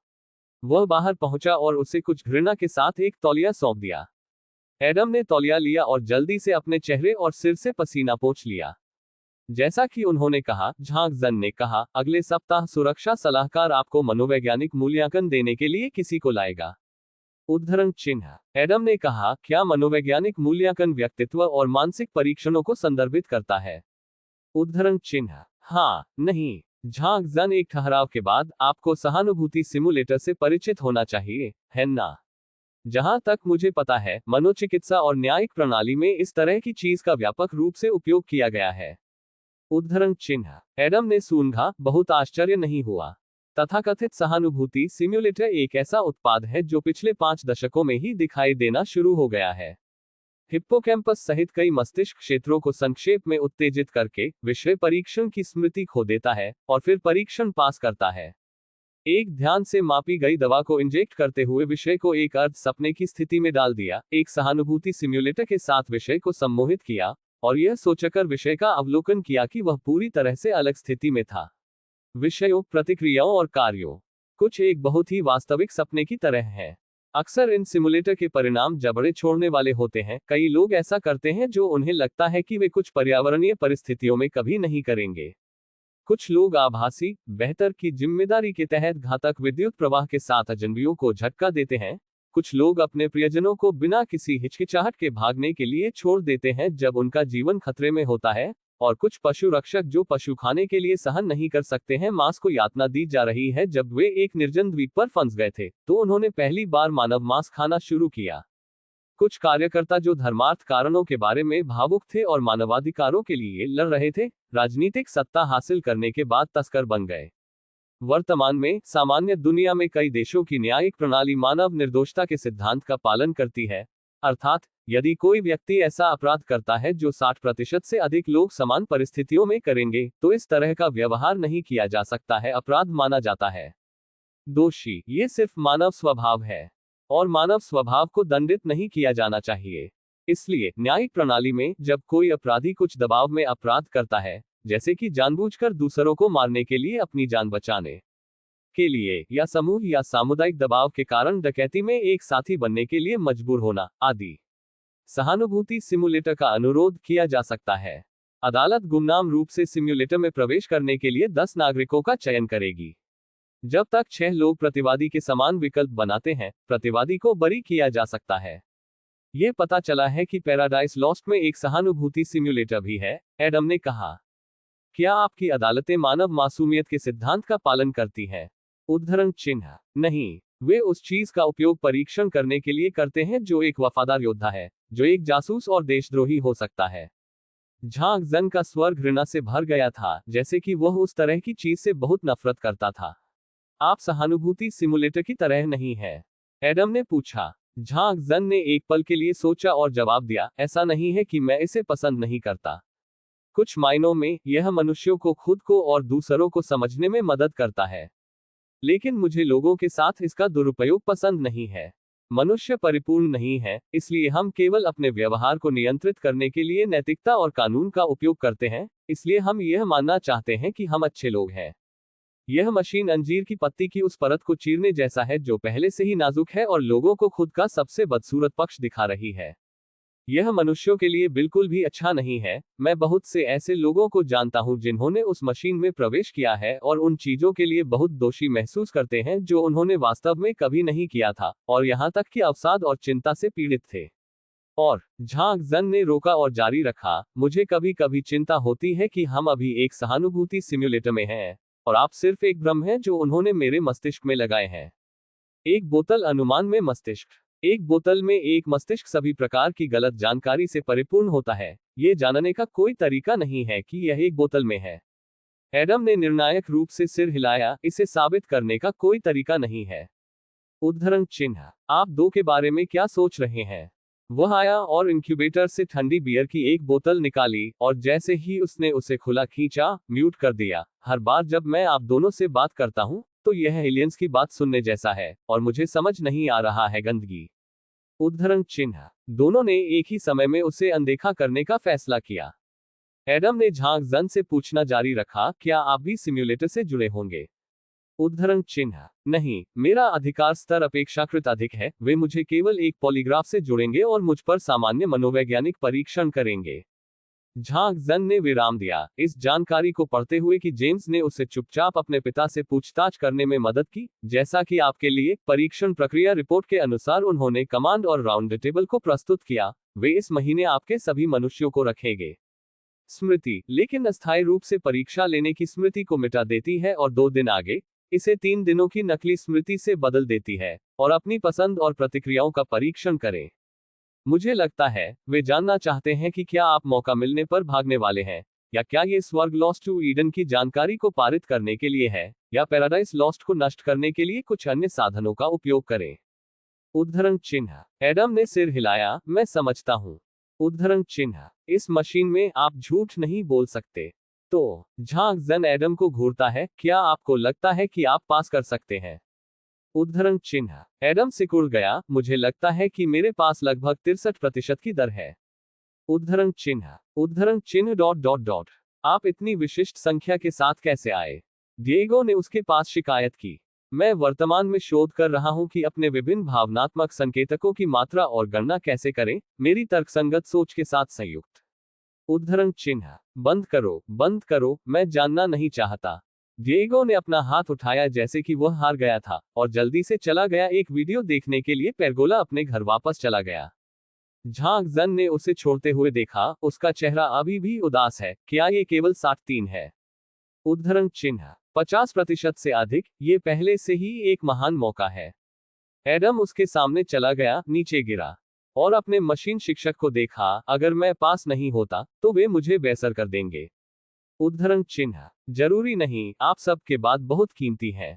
वह बाहर पहुंचा और उसे कुछ घृणा के साथ एक तौलिया सौंप दिया। एडम ने तौलिया लिया और जल्दी से अपने चेहरे और सिर से पसीना पोंछ लिया। जैसा कि उन्होंने कहा, झांक जन ने कहा, अगले सप्ताह सुरक्षा सलाहकार आपको मनोवैज्ञानिक मूल्यांकन देने के लिए किसी को लाएगा। उद्धरण चिन्ह। एडम ने कहा, क्या मनोवैज्ञानिक मूल्यांकन व्यक्तित्व और मानसिक परीक्षणों को संदर्भित करता है? उद्धरण चिन्ह। हाँ, नहीं। झांक जन एक ठहराव के बाद, आपको सहानुभूति सिमुलेटर से परिचित होना चाहिए, है ना? जहां तक मुझे पता है, मनोचिकित्सा और न्यायिक प्रणाली में इस तरह की चीज का व्यापक रूप से उपयोग किया गया है। उद्धरण चिन्ह। एडम ने सूंघा, बहुत आश्चर्य नहीं हुआ। तथाकथित सहानुभूति सिम्युलेटर एक ऐसा उत्पाद है जो पिछले 5 दशकों में ही दिखाई देना शुरू हो गया है। हिप्पोकैम्पस सहित कई मस्तिष्क क्षेत्रों को संक्षेप में उत्तेजित करके विषय परीक्षण की स्मृति खो देता है और फिर परीक्षण पास करता है। एक ध्यान से मापी गई दवा को इंजेक्ट करते हुए विषय को एक अर्ध सपने की स्थिति में डाल दिया, एक सहानुभूति सिम्युलेटर के साथ विषय को सम्मोहित किया और यह सोचकर विषय का अवलोकन किया कि वह पूरी तरह से अलग स्थिति में था। विषयों, प्रतिक्रियाओं और कार्यों, कुछ एक बहुत ही वास्तविक सपने की तरह है। अक्सर इन सिमुलेटर के परिणाम जबड़े छोड़ने वाले होते हैं। कई लोग ऐसा करते हैं जो उन्हें लगता है कि वे कुछ पर्यावरणीय परिस्थितियों में कभी नहीं करेंगे। कुछ लोग आभासी बेहतर की जिम्मेदारी के तहत घातक विद्युत प्रवाह के साथ अजनबियों को झटका देते हैं। कुछ लोग अपने प्रियजनों को बिना किसी हिचकिचाहट के भागने के लिए छोड़ देते हैं जब उनका जीवन खतरे में होता है, और कुछ पशु रक्षक जो पशु खाने के लिए सहन नहीं कर सकते हैं। मांस को यातना दी जा रही है। जब वे एक निर्जन द्वीप पर फंस गए थे, तो उन्होंने पहली बार मानव मांस खाना शुरू किया। कुछ कार्यकर्ता जो धर्मार्थ कारणों के बारे में भावुक थे और मानवाधिकारों के लिए लड़ रहे थे, राजनीतिक सत्ता हासिल करने के बाद तस्कर बन गए। वर्तमान में सामान्य दुनिया में कई देशों की न्यायिक प्रणाली मानव निर्दोषता के सिद्धांत का पालन करती है, अर्थात यदि कोई व्यक्ति ऐसा अपराध करता है जो 60% से अधिक लोग समान परिस्थितियों में करेंगे, तो इस तरह का व्यवहार नहीं किया जा सकता है, अपराध माना जाता है। दोषी, ये सिर्फ मानव स्वभाव है और मानव स्वभाव को दंडित नहीं किया जाना चाहिए। इसलिए न्यायिक प्रणाली में जब कोई अपराधी कुछ दबाव में अपराध करता है, जैसे कि जानबूझकर दूसरों को मारने के लिए, अपनी जान बचाने के लिए, या समूह या सामुदायिक दबाव के कारण डकैती में एक साथी बनने के लिए मजबूर होना आदि, सहानुभूति सिमुलेटर का अनुरोध किया जा सकता है। अदालत गुमनाम रूप से सिम्युलेटर में प्रवेश करने के लिए 10 नागरिकों का चयन करेगी। जब तक 6 लोग प्रतिवादी के समान विकल्प बनाते हैं, प्रतिवादी को बरी किया जा सकता है। ये पता चला है कि पैराडाइज लॉस्ट में एक सहानुभूति सिम्युलेटर भी है, एडम ने कहा। क्या आपकी अदालतें मानव मासूमियत के सिद्धांत का पालन करती हैं? उद्धरण चिन्ह नहीं, वे उस चीज का उपयोग परीक्षण करने के लिए करते हैं जो एक वफादार योद्धा है, जो एक जासूस और देशद्रोही हो सकता है। झांग जन का स्वर घृणा से भर गया था, जैसे कि वह उस तरह की चीज से बहुत नफरत करता था। आप सहानुभूति सिमुलेटर की तरह नहीं है, एडम ने पूछा। झांग जन ने एक पल के लिए सोचा और जवाब दिया, ऐसा नहीं है कि मैं इसे पसंद नहीं करता। कुछ मायनों में यह मनुष्यों को खुद को और दूसरों को समझने में मदद करता है, लेकिन मुझे लोगों के साथ इसका दुरुपयोग पसंद नहीं है। मनुष्य परिपूर्ण नहीं है, इसलिए हम केवल अपने व्यवहार को नियंत्रित करने के लिए नैतिकता और कानून का उपयोग करते हैं, इसलिए हम यह मानना चाहते हैं कि हम अच्छे लोग हैं। यह मशीन अंजीर की पत्ती की उस परत को चीरने जैसा है जो पहले से ही नाजुक है और लोगों को खुद का सबसे बदसूरत पक्ष दिखा रही है। यह मनुष्यों के लिए बिल्कुल भी अच्छा नहीं है। मैं बहुत से ऐसे लोगों को जानता हूं जिन्होंने उस मशीन में प्रवेश किया है और उन चीजों के लिए बहुत दोषी महसूस करते हैं जो उन्होंने वास्तव में कभी नहीं किया था, और यहां तक कि अवसाद और चिंता से पीड़ित थे। और झांग जन ने रोका और जारी रखा, मुझे कभी कभी चिंता होती है कि हम अभी एक सहानुभूति सिम्युलेटर में हैं और आप सिर्फ एक भ्रम हैं जो उन्होंने मेरे मस्तिष्क में लगाए हैं। एक बोतल अनुमान में मस्तिष्क। एक बोतल में एक मस्तिष्क सभी प्रकार की गलत जानकारी से परिपूर्ण होता है। ये जानने का कोई तरीका नहीं है कि यह एक बोतल में है। एडम ने निर्णायक रूप से सिर हिलाया, इसे साबित करने का कोई तरीका नहीं है। उद्धरण चिन्ह, आप 2 के बारे में क्या सोच रहे हैं? वह आया और इंक्यूबेटर से ठंडी बियर की एक बोतल निकाली, और जैसे ही उसने उसे खुला खींचा, म्यूट कर दिया। हर बार जब मैं आप दोनों से बात करता हूं, तो यह एलियंस की बात सुनने जैसा है, और मुझे समझ नहीं आ रहा है गंदगी। उद्धरण चिन्ह, दोनों ने एक ही समय में उसे अनदेखा करने का फैसला किया। एडम ने झांग जन से पूछना जारी रखा, क्या आप भी सिम्युलेटर से जुड़े होंगे? उद्धरण चिन्ह नहीं, मेरा अधिकार स्तर अपेक्षाकृत अधिक है। वे मुझे केवल एक पॉलीग्राफ से जुड़ेंगे और मुझ पर सामान्य मनोवैज्ञानिक परीक्षण करेंगे। झांग जन ने विराम दिया, इस जानकारी को पढ़ते हुए कि जेम्स ने उसे चुपचाप अपने पिता से पूछताछ करने में मदद की। जैसा कि आपके लिए परीक्षण प्रक्रिया रिपोर्ट के अनुसार उन्होंने कमांड और राउंड टेबल को प्रस्तुत किया, वे इस महीने आपके सभी मनुष्यों को रखेंगे। स्मृति, लेकिन अस्थायी रूप से परीक्षा लेने की स्मृति को मिटा देती है और 2 दिन आगे इसे 3 दिनों की नकली स्मृति से बदल देती है। और अपनी पसंद और प्रतिक्रियाओं का परीक्षण करें। मुझे लगता है वे जानना चाहते हैं कि क्या आप मौका मिलने पर भागने वाले हैं, या क्या ये स्वर्ग लॉस्ट टू ईडन की जानकारी को पारित करने के लिए है, या पैराडाइज लॉस्ट को नष्ट करने के लिए कुछ अन्य साधनों का उपयोग करें। उद्धरण चिन्ह, एडम ने सिर हिलाया, मैं समझता हूं। उद्धरण चिन्ह, इस मशीन में आप झूठ नहीं बोल सकते। तो झांग जन एडम को घूरता है, क्या आपको लगता है कि आप पास कर सकते हैं? उद्धरण चिन्ह, एडम सिकुड़ गया, मुझे लगता है कि मेरे पास लगभग 63% की दर है। उद्धरण चिन्ह डॉट, आप इतनी विशिष्ट संख्या के साथ कैसे आए? डिएगो ने उसके पास शिकायत की। मैं वर्तमान में शोध कर रहा हूं कि अपने विभिन्न भावनात्मक संकेतकों की मात्रा और गणना कैसे करें, मेरी तर्कसंगत सोच के साथ संयुक्त। उद्धरण चिन्ह, बंद करो, मैं जानना नहीं चाहता। डिएगो ने अपना हाथ उठाया जैसे कि वह हार गया था, और जल्दी से चला गया एक वीडियो देखने के लिए। पेरगोला अपने घर वापस चला गया। झांग जन ने उसे छोड़ते हुए देखा, उसका चेहरा अभी भी उदास है। क्या ये केवल 63 है? उद्धरण चिन्ह, 50% से अधिक, ये पहले से ही एक महान मौका है। एडम उसके सामने चला गया, नीचे गिरा, और अपने मशीन शिक्षक को देखा, अगर मैं पास नहीं होता, तो वे मुझे बेअसर कर देंगे। उद्धरण चिन्ह, जरूरी नहीं, आप सब के बाद बहुत कीमती हैं।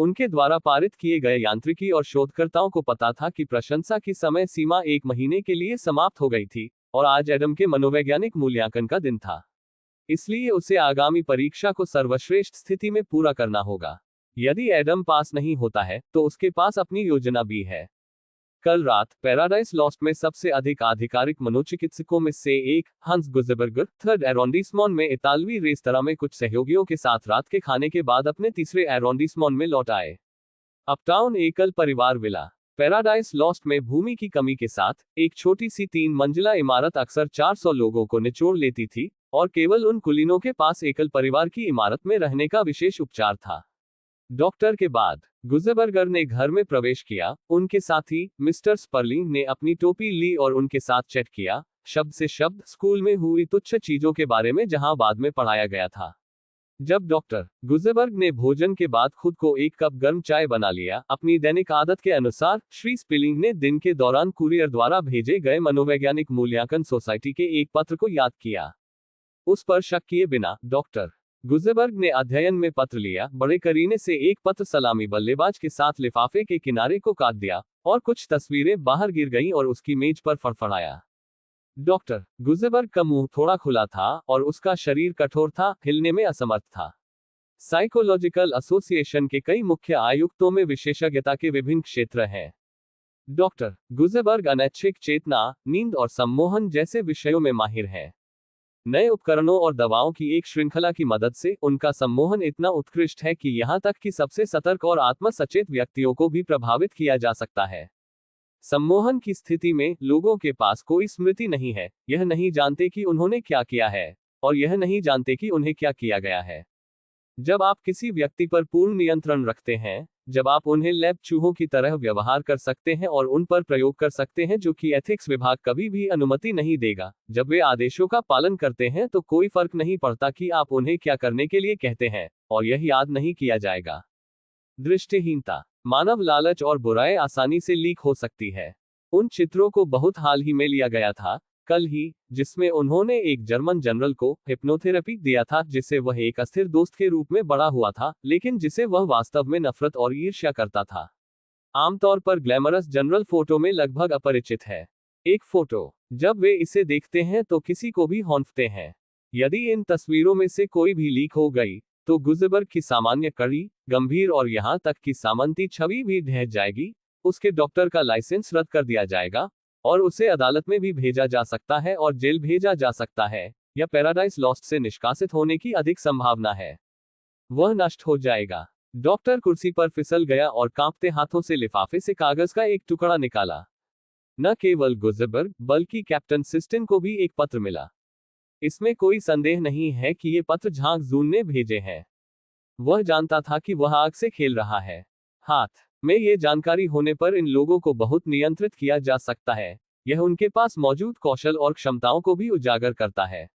उनके द्वारा पारित किए गए यांत्रिकी और शोधकर्ताओं को पता था कि प्रशंसा की समय सीमा 1 महीने के लिए समाप्त हो गई थी, और आज एडम के मनोवैज्ञानिक मूल्यांकन का दिन था। इसलिए उसे आगामी परीक्षा को सर्वश्रेष्ठ स्थिति में पूरा करना होगा। यदि एडम पास नहीं होता है, तो उसके पास अपनी योजना भी है। कल रात पैराडाइज लॉस्ट में सबसे अधिक आधिकारिक मनोचिकित्सकों में से एक, हंस गुजेबर्गर, थर्ड एरोंडिसमॉन में इतालवी रेस्तरां में कुछ सहयोगियों के साथ रात के खाने के बाद अपने तीसरे एरोंडिसमॉन में लौट आए। अपटाउन एकल परिवार विला पैराडाइज लॉस्ट में भूमि की कमी के साथ एक छोटी सी 3 मंजिला इमारत अक्सर 400 लोगों को निचोड़ लेती थी, और केवल उन कुलीनों के पास एकल परिवार की इमारत में रहने का विशेष उपचार था। डॉक्टर के बाद गुजेबर्गर ने घर में प्रवेश किया। उनके साथी मिस्टर स्पर्लिंग ने अपनी टोपी ली और उनके साथ चैट किया, शब्द से शब्द स्कूल में हुई तुच्छ चीजों के बारे में जहां बाद में पढ़ाया गया था। जब डॉक्टर गुजेबर्ग ने भोजन के बाद खुद को एक कप गर्म चाय बना लिया, अपनी दैनिक आदत के अनुसार, श्री स्पिलिंग ने दिन के दौरान कुरियर द्वारा भेजे गए मनोवैज्ञानिक मूल्यांकन सोसाइटी के एक पत्र को याद किया। उस पर शक किए बिना डॉक्टर गुजेबर्ग ने अध्ययन में पत्र लिया, बड़े करीने से एक पत्र सलामी बल्लेबाज के साथ लिफाफे के किनारे को काट दिया, और कुछ तस्वीरें बाहर गिर गईं और उसकी मेज पर फड़फड़ाया। डॉक्टर गुजेबर्ग का मुंह थोड़ा खुला था और उसका शरीर कठोर था, हिलने में असमर्थ था। साइकोलॉजिकल एसोसिएशन के कई मुख्य आयुक्तों में विशेषज्ञता के विभिन्न क्षेत्र हैं। डॉक्टर गुजेबर्ग अनैच्छिक चेतना, नींद और सम्मोहन जैसे विषयों में माहिर हैं। नए उपकरणों और दवाओं की एक श्रृंखला की मदद से उनका सम्मोहन इतना उत्कृष्ट है कि यहां तक कि सबसे सतर्क और आत्मसचेत व्यक्तियों को भी प्रभावित किया जा सकता है। सम्मोहन की स्थिति में लोगों के पास कोई स्मृति नहीं है, यह नहीं जानते कि उन्होंने क्या किया है, और यह नहीं जानते कि उन्हें क्या किया गया है। जब आप किसी व्यक्ति पर पूर्ण नियंत्रण रखते हैं, जब आप उन्हें लैब चूहों की तरह व्यवहार कर सकते हैं और उन पर प्रयोग कर सकते हैं जो कि एथिक्स विभाग कभी भी अनुमति नहीं देगा, जब वे आदेशों का पालन करते हैं, तो कोई फर्क नहीं पड़ता कि आप उन्हें क्या करने के लिए कहते हैं, और यह याद नहीं किया जाएगा। दृष्टिहीनता, मानव लालच और बुराई आसानी से लीक हो सकती है। उन चित्रों को बहुत हाल ही में लिया गया था, कल ही, जिसमें उन्होंने एक जर्मन जनरल को हिप्नोथेरेपी दिया था, जिसे वह एक अस्थिर दोस्त के रूप में बड़ा हुआ था, लेकिन जिसे वह वास्तव में नफरत और ईर्ष्या करता था। आमतौर पर ग्लैमरस जनरल फोटो में लगभग अपरिचित है। एक फोटो, जब वे इसे देखते हैं तो किसी को भी हौंफते हैं। यदि इन तस्वीरों में से कोई भी लीक हो गई, तो गुजेबर्ग की सामान्य कड़ी, गंभीर और यहां तक कि सामंती छवि भी ढह जाएगी। उसके डॉक्टर का लाइसेंस रद्द कर दिया जाएगा, और उसे अदालत में भी भेजा जा सकता है और जेल भेजा जा सकता है, या पैराडाइज लॉस्ट से निष्कासित होने की अधिक संभावना है। वह नष्ट हो जाएगा। डॉक्टर कुर्सी पर फिसल गया और कांपते हाथों से लिफाफे से कागज का एक टुकड़ा निकाला। न केवल गुजेबर्ग, बल्कि कैप्टन सिस्टिन को भी एक पत्र मिला। इसमें कोई संदेह नहीं है कि ये पत्र झांग जून ने भेजे हैं। वह जानता था कि वह आग से खेल रहा है। हाथ में ये जानकारी होने पर इन लोगों को बहुत नियंत्रित किया जा सकता है। यह उनके पास मौजूद कौशल और क्षमताओं को भी उजागर करता है।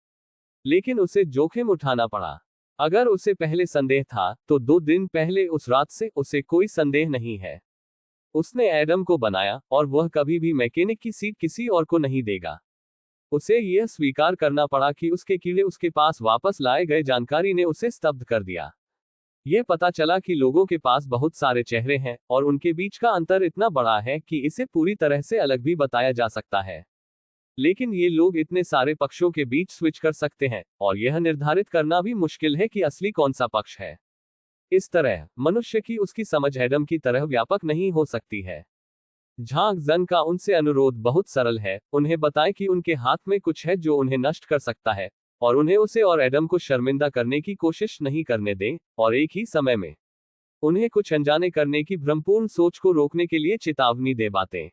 लेकिन उसे जोखिम उठाना पड़ा। अगर उसे पहले संदेह था, तो 2 दिन पहले उस रात से उसे कोई संदेह नहीं है। उसने एडम को बनाया, और वह कभी भी मैकेनिक की सीट किसी और को नहीं देगा। उसे यह स्वीकार करना पड़ा कि उसके कीड़े उसके पास वापस लाए गए जानकारी ने उसे स्तब्ध कर दिया। यह पता चला कि लोगों के पास बहुत सारे चेहरे हैं, और उनके बीच का अंतर इतना बड़ा है कि इसे पूरी तरह से अलग भी बताया जा सकता है। लेकिन ये लोग इतने सारे पक्षों के बीच स्विच कर सकते हैं, और यह निर्धारित करना भी मुश्किल है कि असली कौन सा पक्ष है। इस तरह, मनुष्य की उसकी समझ एडम की तरह व्यापक नहीं हो सकती है। झांग जन का उनसे अनुरोध बहुत सरल है, उन्हें बताएं कि उनके हाथ में कुछ है जो उन्हें नष्ट कर सकता है, और उन्हें उसे और एडम को शर्मिंदा करने की कोशिश नहीं करने दें, और एक ही समय में उन्हें कुछ अनजाने करने की भ्रमपूर्ण सोच को रोकने के लिए चेतावनी दे बातें।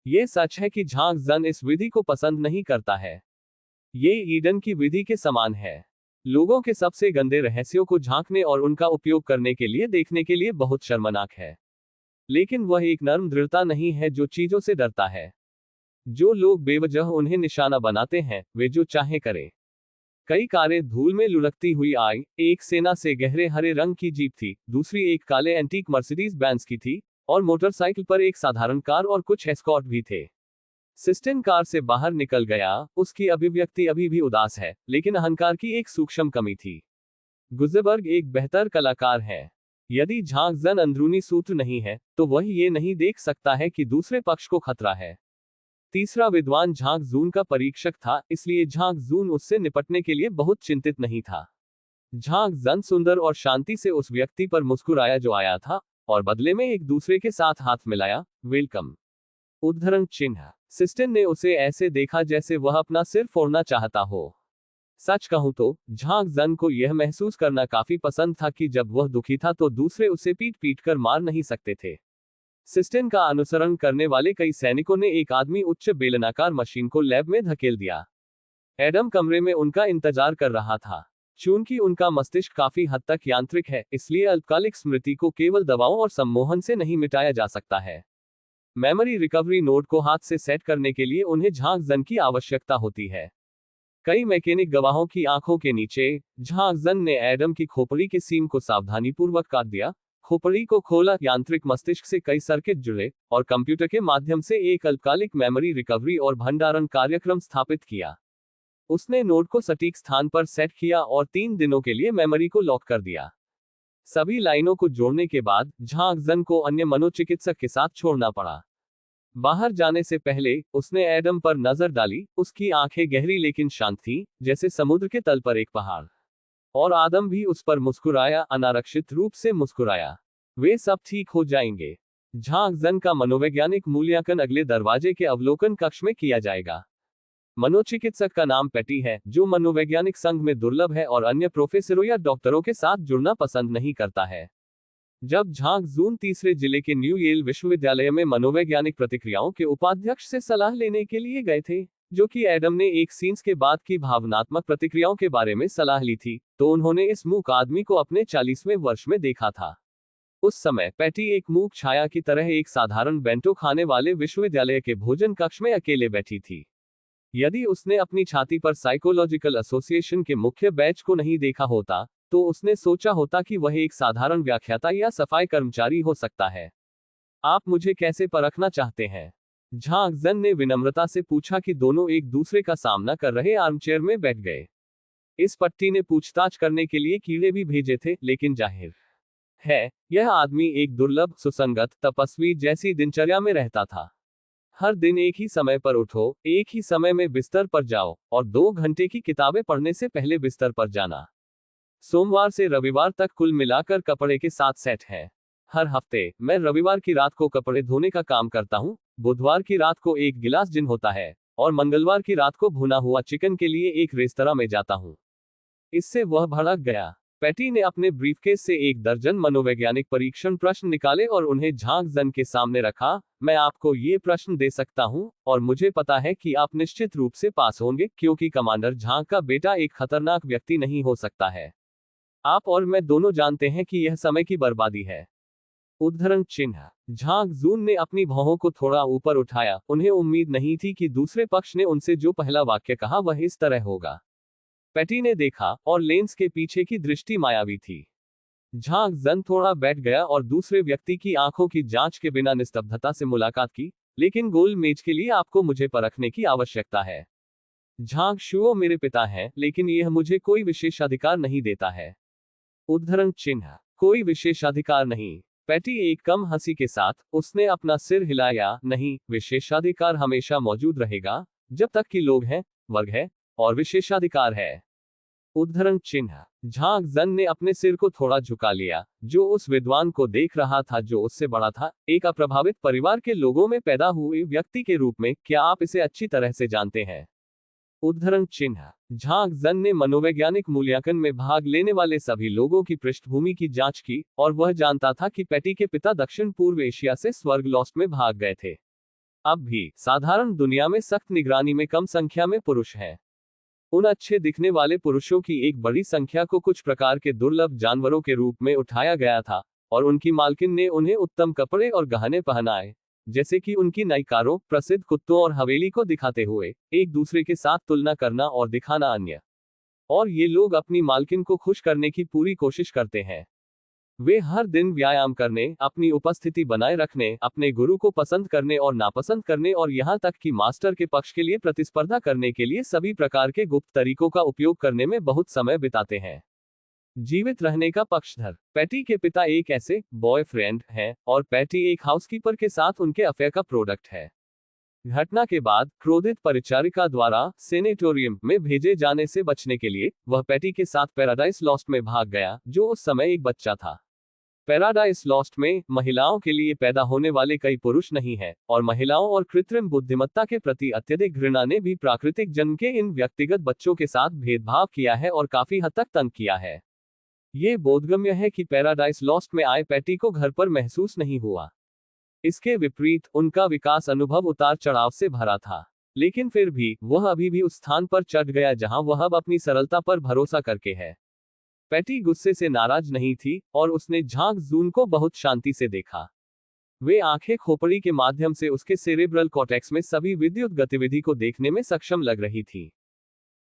ये सच है कि झांग जन इस विधि को पसंद नहीं करता है। ये ईडन की विधि के समान है। लोगों के सबसे गंदे रहस्यों को झांकने और उनका उपयोग करने के लिए देखने के लिए बहुत शर्मनाक है। लेकिन वह एक नर्म दृढ़ता नहीं है जो चीजों से डरता है। जो लोग बेवजह उन्हें निशाना बनाते हैं, वे जो चाहे करें। कई कारें धूल में लुढ़कती हुई आई। एक सेना से गहरे हरे रंग की जीप थी, दूसरी एक काले एंटीक मर्सिडीज बेंज की थी, और मोटरसाइकिल पर एक साधारण कार और कुछ एस्कॉर्ट भी थे। सिस्टिन कार से बाहर निकल गया। उसकी अभिव्यक्ति अभी भी उदास है, लेकिन अहंकार की एक सूक्ष्म कमी थी। गुजेबर्ग एक बेहतर कलाकार है। यदि झांकजन अंदरूनी सूत्र नहीं है तो वह ये नहीं देख सकता है कि दूसरे पक्ष को खतरा है। तीसरा विद्वान झांकजून का परीक्षक था, इसलिए झांकजून उससे निपटने के लिए बहुत चिंतित नहीं था। झांकजन सुंदर और शांति से उस व्यक्ति पर मुस्कुराया जो आया था और बदले में एक दूसरे के साथ हाथ मिलाया। वेलकम। उद्धरण चिन्ह। सिस्टिन ने उसे ऐसे देखा जैसे वह अपना सिर फोड़ना चाहता हो। सच कहूं तो झांकजन को यह महसूस करना काफी पसंद था कि जब वह दुखी था तो दूसरे उसे पीट पीट कर मार नहीं सकते थे। सिस्टिन का अनुसरण करने वाले कई सैनिकों ने एक आदमी उच्च बेलनाकार मशीन को लैब में धकेल दिया। एडम कमरे में उनका इंतजार कर रहा था। चूंकि उनका मस्तिष्क काफी हद तक यांत्रिक है, इसलिए अल्पकालिक स्मृति को केवल दवाओं और सम्मोहन से नहीं मिटाया जा सकता है। मेमोरी रिकवरी नोड को हाथ से सेट करने के लिए उन्हें झांकजन की आवश्यकता होती है। कई मैकेनिक गवाहों की आंखों के नीचे झांकजन ने एडम की खोपड़ी के सीम को सावधानीपूर्वक काट दिया, खोपड़ी को खोला, यांत्रिक मस्तिष्क से कई सर्किट जुड़े और कंप्यूटर के माध्यम से एक अल्पकालिक मेमोरी रिकवरी और भंडारण कार्यक्रम स्थापित किया। उसने नोड को सटीक स्थान पर सेट किया और 3 दिनों के लिए मेमोरी को लॉक कर दिया। सभी लाइनों को जोड़ने के बाद झांकजन को अन्य मनोचिकित्सक के साथ छोड़ना पड़ा। बाहर जाने से पहले उसने एडम पर नजर डाली। उसकी आंखें गहरी लेकिन शांत थीं, जैसे समुद्र के तल पर एक पहाड़। और आदम भी उस पर मुस्कुराया, अनारक्षित रूप से मुस्कुराया। वे सब ठीक हो जाएंगे। झांकजन का मनोवैज्ञानिक मूल्यांकन अगले दरवाजे के अवलोकन कक्ष में किया जाएगा। मनोचिकित्सक का नाम पैटी है, जो मनोवैज्ञानिक संघ में दुर्लभ है और अन्य प्रोफेसरों या डॉक्टरों के साथ जुड़ना पसंद नहीं करता है। जब झांकजून तीसरे जिले के न्यू येल विश्वविद्यालय में मनोवैज्ञानिक प्रतिक्रियाओं के उपाध्यक्ष से सलाह लेने के लिए गए थे, जो कि एडम ने एक सीन्स के बाद की भावनात्मक प्रतिक्रियाओं के बारे में सलाह ली थी, तो उन्होंने इस मूक आदमी को अपने 40वें वर्ष में देखा था। उस समय पैटी एक मूक छाया की तरह एक साधारण बेंटो खाने वाले विश्वविद्यालय के भोजन कक्ष में अकेले बैठी थी। यदि उसने अपनी छाती पर साइकोलॉजिकल एसोसिएशन के मुख्य बैच को नहीं देखा होता, तो उसने सोचा होता कि वह एक साधारण व्याख्याता या सफाई कर्मचारी हो सकता है। आप मुझे कैसे परखना चाहते हैं? झांकजन ने विनम्रता से पूछा कि दोनों एक दूसरे का सामना कर रहे आर्मचेयर में बैठ गए। इस पट्टी ने पूछताछ करने के लिए कीड़े भी भेजे थे, लेकिन जाहिर है यह आदमी एक दुर्लभ, सुसंगत, तपस्वी जैसी दिनचर्या में रहता था। हर दिन एक ही समय पर उठो, एक ही समय में बिस्तर पर जाओ और 2 घंटे की किताबें पढ़ने से पहले बिस्तर पर जाना। सोमवार से रविवार तक कुल मिलाकर कपड़े के 7 सेट हैं। हर हफ्ते मैं रविवार की रात को कपड़े धोने का काम करता हूँ, बुधवार की रात को 1 गिलास जिन होता है और मंगलवार की रात को भुना हुआ चिकन के लिए एक रेस्तरां में जाता हूँ। इससे वह भड़क गया। पैटी ने अपने ब्रीफकेस से 1 दर्जन मनोवैज्ञानिक परीक्षण प्रश्न निकाले और उन्हें झांकजन के सामने रखा। मैं आपको ये प्रश्न दे सकता हूँ और मुझे पता है कि आप निश्चित रूप से पास होंगे, क्योंकि कमांडर झांक का बेटा एक खतरनाक व्यक्ति नहीं हो सकता है। आप और मैं दोनों जानते हैं कि यह समय की बर्बादी है। उद्धरण चिन्ह। झांकजून ने अपनी भौहों को थोड़ा ऊपर उठाया। उन्हें उम्मीद नहीं थी कि दूसरे पक्ष ने उनसे जो पहला वाक्य कहा वह इस तरह होगा। पैटी ने देखा और लेंस के पीछे की दृष्टि मायावी थी। झांकजन थोड़ा बैठ गया और दूसरे व्यक्ति की आंखों की जांच के बिना निस्तब्धता से मुलाकात की। लेकिन गोल मेज के लिए आपको मुझे परखने की आवश्यकता है। झांकशुओ मेरे पिता हैं, लेकिन यह मुझे कोई विशेषाधिकार नहीं देता है। उद्धरण चिन्ह। कोई विशेषाधिकार नहीं। पैटी एक कम हंसी के साथ उसने अपना सिर हिलाया। नहीं, विशेषाधिकार हमेशा मौजूद रहेगा जब तक कि लोग हैं, वर्ग है और विशेषाधिकार है। उद्धरण चिन्ह। झांकजन ने अपने सिर को थोड़ा झुका लिया, जो उस विद्वान को देख रहा था जो उससे बड़ा था, एक अप्रभावित परिवार के लोगों में पैदा हुए व्यक्ति के रूप में। क्या आप इसे अच्छी तरह से जानते हैं? उद्धरण चिन्ह। झांकजन ने मनोवैज्ञानिक मूल्यांकन में भाग लेने वाले सभी लोगों की पृष्ठभूमि की जांच की और वह जानता था कि पैटी के पिता दक्षिण पूर्व एशिया से स्वर्ग लॉस्ट में भाग गए थे। अब भी साधारण दुनिया में सख्त निगरानी में कम संख्या में पुरुष हैं। उन अच्छे दिखने वाले पुरुषों की एक बड़ी संख्या को कुछ प्रकार के दुर्लभ जानवरों के रूप में उठाया गया था और उनकी मालकिन ने उन्हें उत्तम कपड़े और गहने पहनाए, जैसे कि उनकी नई कारों, प्रसिद्ध कुत्तों और हवेली को दिखाते हुए एक दूसरे के साथ तुलना करना और दिखाना अन्य। और ये लोग अपनी मालकिन को खुश करने की पूरी कोशिश करते हैं। वे हर दिन व्यायाम करने, अपनी उपस्थिति बनाए रखने, अपने गुरु को पसंद करने और नापसंद करने और यहाँ तक कि मास्टर के पक्ष के लिए प्रतिस्पर्धा करने के लिए सभी प्रकार के गुप्त तरीकों का उपयोग करने में बहुत समय बिताते हैं। जीवित रहने का पक्षधर। पैटी के पिता एक ऐसे बॉयफ्रेंड हैं और पैटी एक हाउसकीपर के साथ उनके अफेयर का प्रोडक्ट है। घटना के बाद क्रोधित परिचारिका द्वारा सेनेटोरियम में भेजे जाने से बचने के लिए वह पैटी के साथ पैराडाइज लॉस्ट में भाग गया, जो उस समय एक बच्चा था। पैराडाइज लॉस्ट में महिलाओं के लिए पैदा होने वाले कई पुरुष नहीं हैं, और महिलाओं और कृत्रिम बुद्धिमत्ता के प्रति अत्यधिक घृणा ने भी प्राकृतिक जन्म के इन व्यक्तिगत बच्चों के साथ भेदभाव किया है और काफी हद तक तंग किया है। ये बोधगम्य है कि पैराडाइज लॉस्ट में आए पैटी को घर पर महसूस नहीं हुआ। इसके विपरीत उनका विकास अनुभव उतार चढ़ाव से भरा था, लेकिन फिर भी वह अभी भी उस स्थान पर चढ़ गया जहां वह अब अपनी सरलता पर भरोसा करके है। पैटी गुस्से से नाराज नहीं थी और उसने झांग जून को बहुत शांति से देखा। वे आंखें खोपड़ी के माध्यम से उसके सेरेब्रल कॉर्टेक्स में सभी विद्युत गतिविधि को देखने में सक्षम लग रही थी।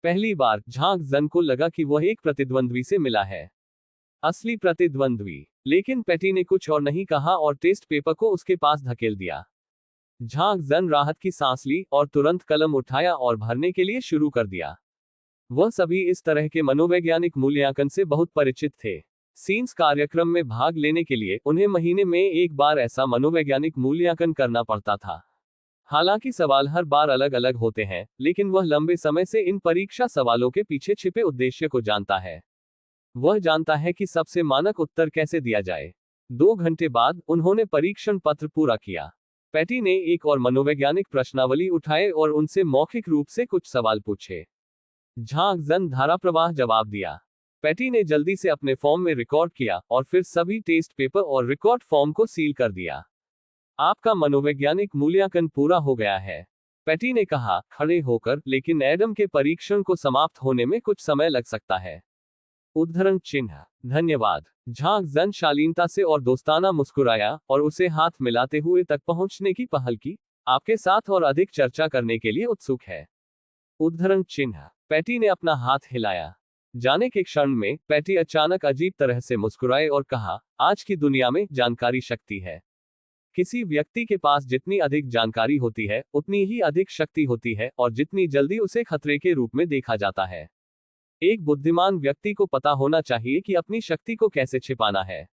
पहली बार झांग जन को लगा कि वह एक प्रतिद्वंद्वी से मिला है, असली प्रतिद्वंद्वी। लेकिन पैटी ने कुछ और नहीं कहा और टेस्ट पेपर को उसके पास धकेल दिया। झांग जन राहत की सांस ली और तुरंत कलम उठाया और भरने के लिए शुरू कर दिया। वह सभी इस तरह के मनोवैज्ञानिक मूल्यांकन से बहुत परिचित थे। सीन्स कार्यक्रम में भाग लेने के लिए उन्हें महीने में एक बार ऐसा मनोवैज्ञानिक मूल्यांकन करना पड़ता था। हालांकि सवाल हर बार अलग अलग होते हैं, लेकिन वह लंबे समय से इन परीक्षा सवालों के पीछे छिपे उद्देश्य को जानता है। वह जानता है कि सबसे मानक उत्तर कैसे दिया जाए। 2 घंटे बाद उन्होंने परीक्षण पत्र पूरा किया। पैटी ने एक और मनोवैज्ञानिक प्रश्नावली उठाए और उनसे मौखिक रूप से कुछ सवाल पूछे। झांग जन धारा प्रवाह जवाब दिया। पैटी ने जल्दी से अपने फॉर्म में रिकॉर्ड किया और फिर सभी टेस्ट पेपर और रिकॉर्ड फॉर्म को सील कर दिया। आपका मनोवैज्ञानिक मूल्यांकन पूरा हो गया है, पैटी ने कहा खड़े होकर, लेकिन एडम के परीक्षण को समाप्त होने में कुछ समय लग सकता है। उद्धरण चिन्ह। धन्यवाद। झांग जन शालीनता से और दोस्ताना मुस्कुराया और उसे हाथ मिलाते हुए तक पहुंचने की पहल की। आपके साथ और अधिक चर्चा करने के लिए उत्सुक है। उद्धरण चिन्ह। पैटी ने अपना हाथ हिलाया। जाने के क्षण में पैटी अचानक अजीब तरह से मुस्कुराए और कहा, आज की दुनिया में जानकारी शक्ति है। किसी व्यक्ति के पास जितनी अधिक जानकारी होती है उतनी ही अधिक शक्ति होती है, और जितनी जल्दी उसे खतरे के रूप में देखा जाता है। एक बुद्धिमान व्यक्ति को पता होना चाहिए कि अपनी शक्ति को कैसे छिपाना है।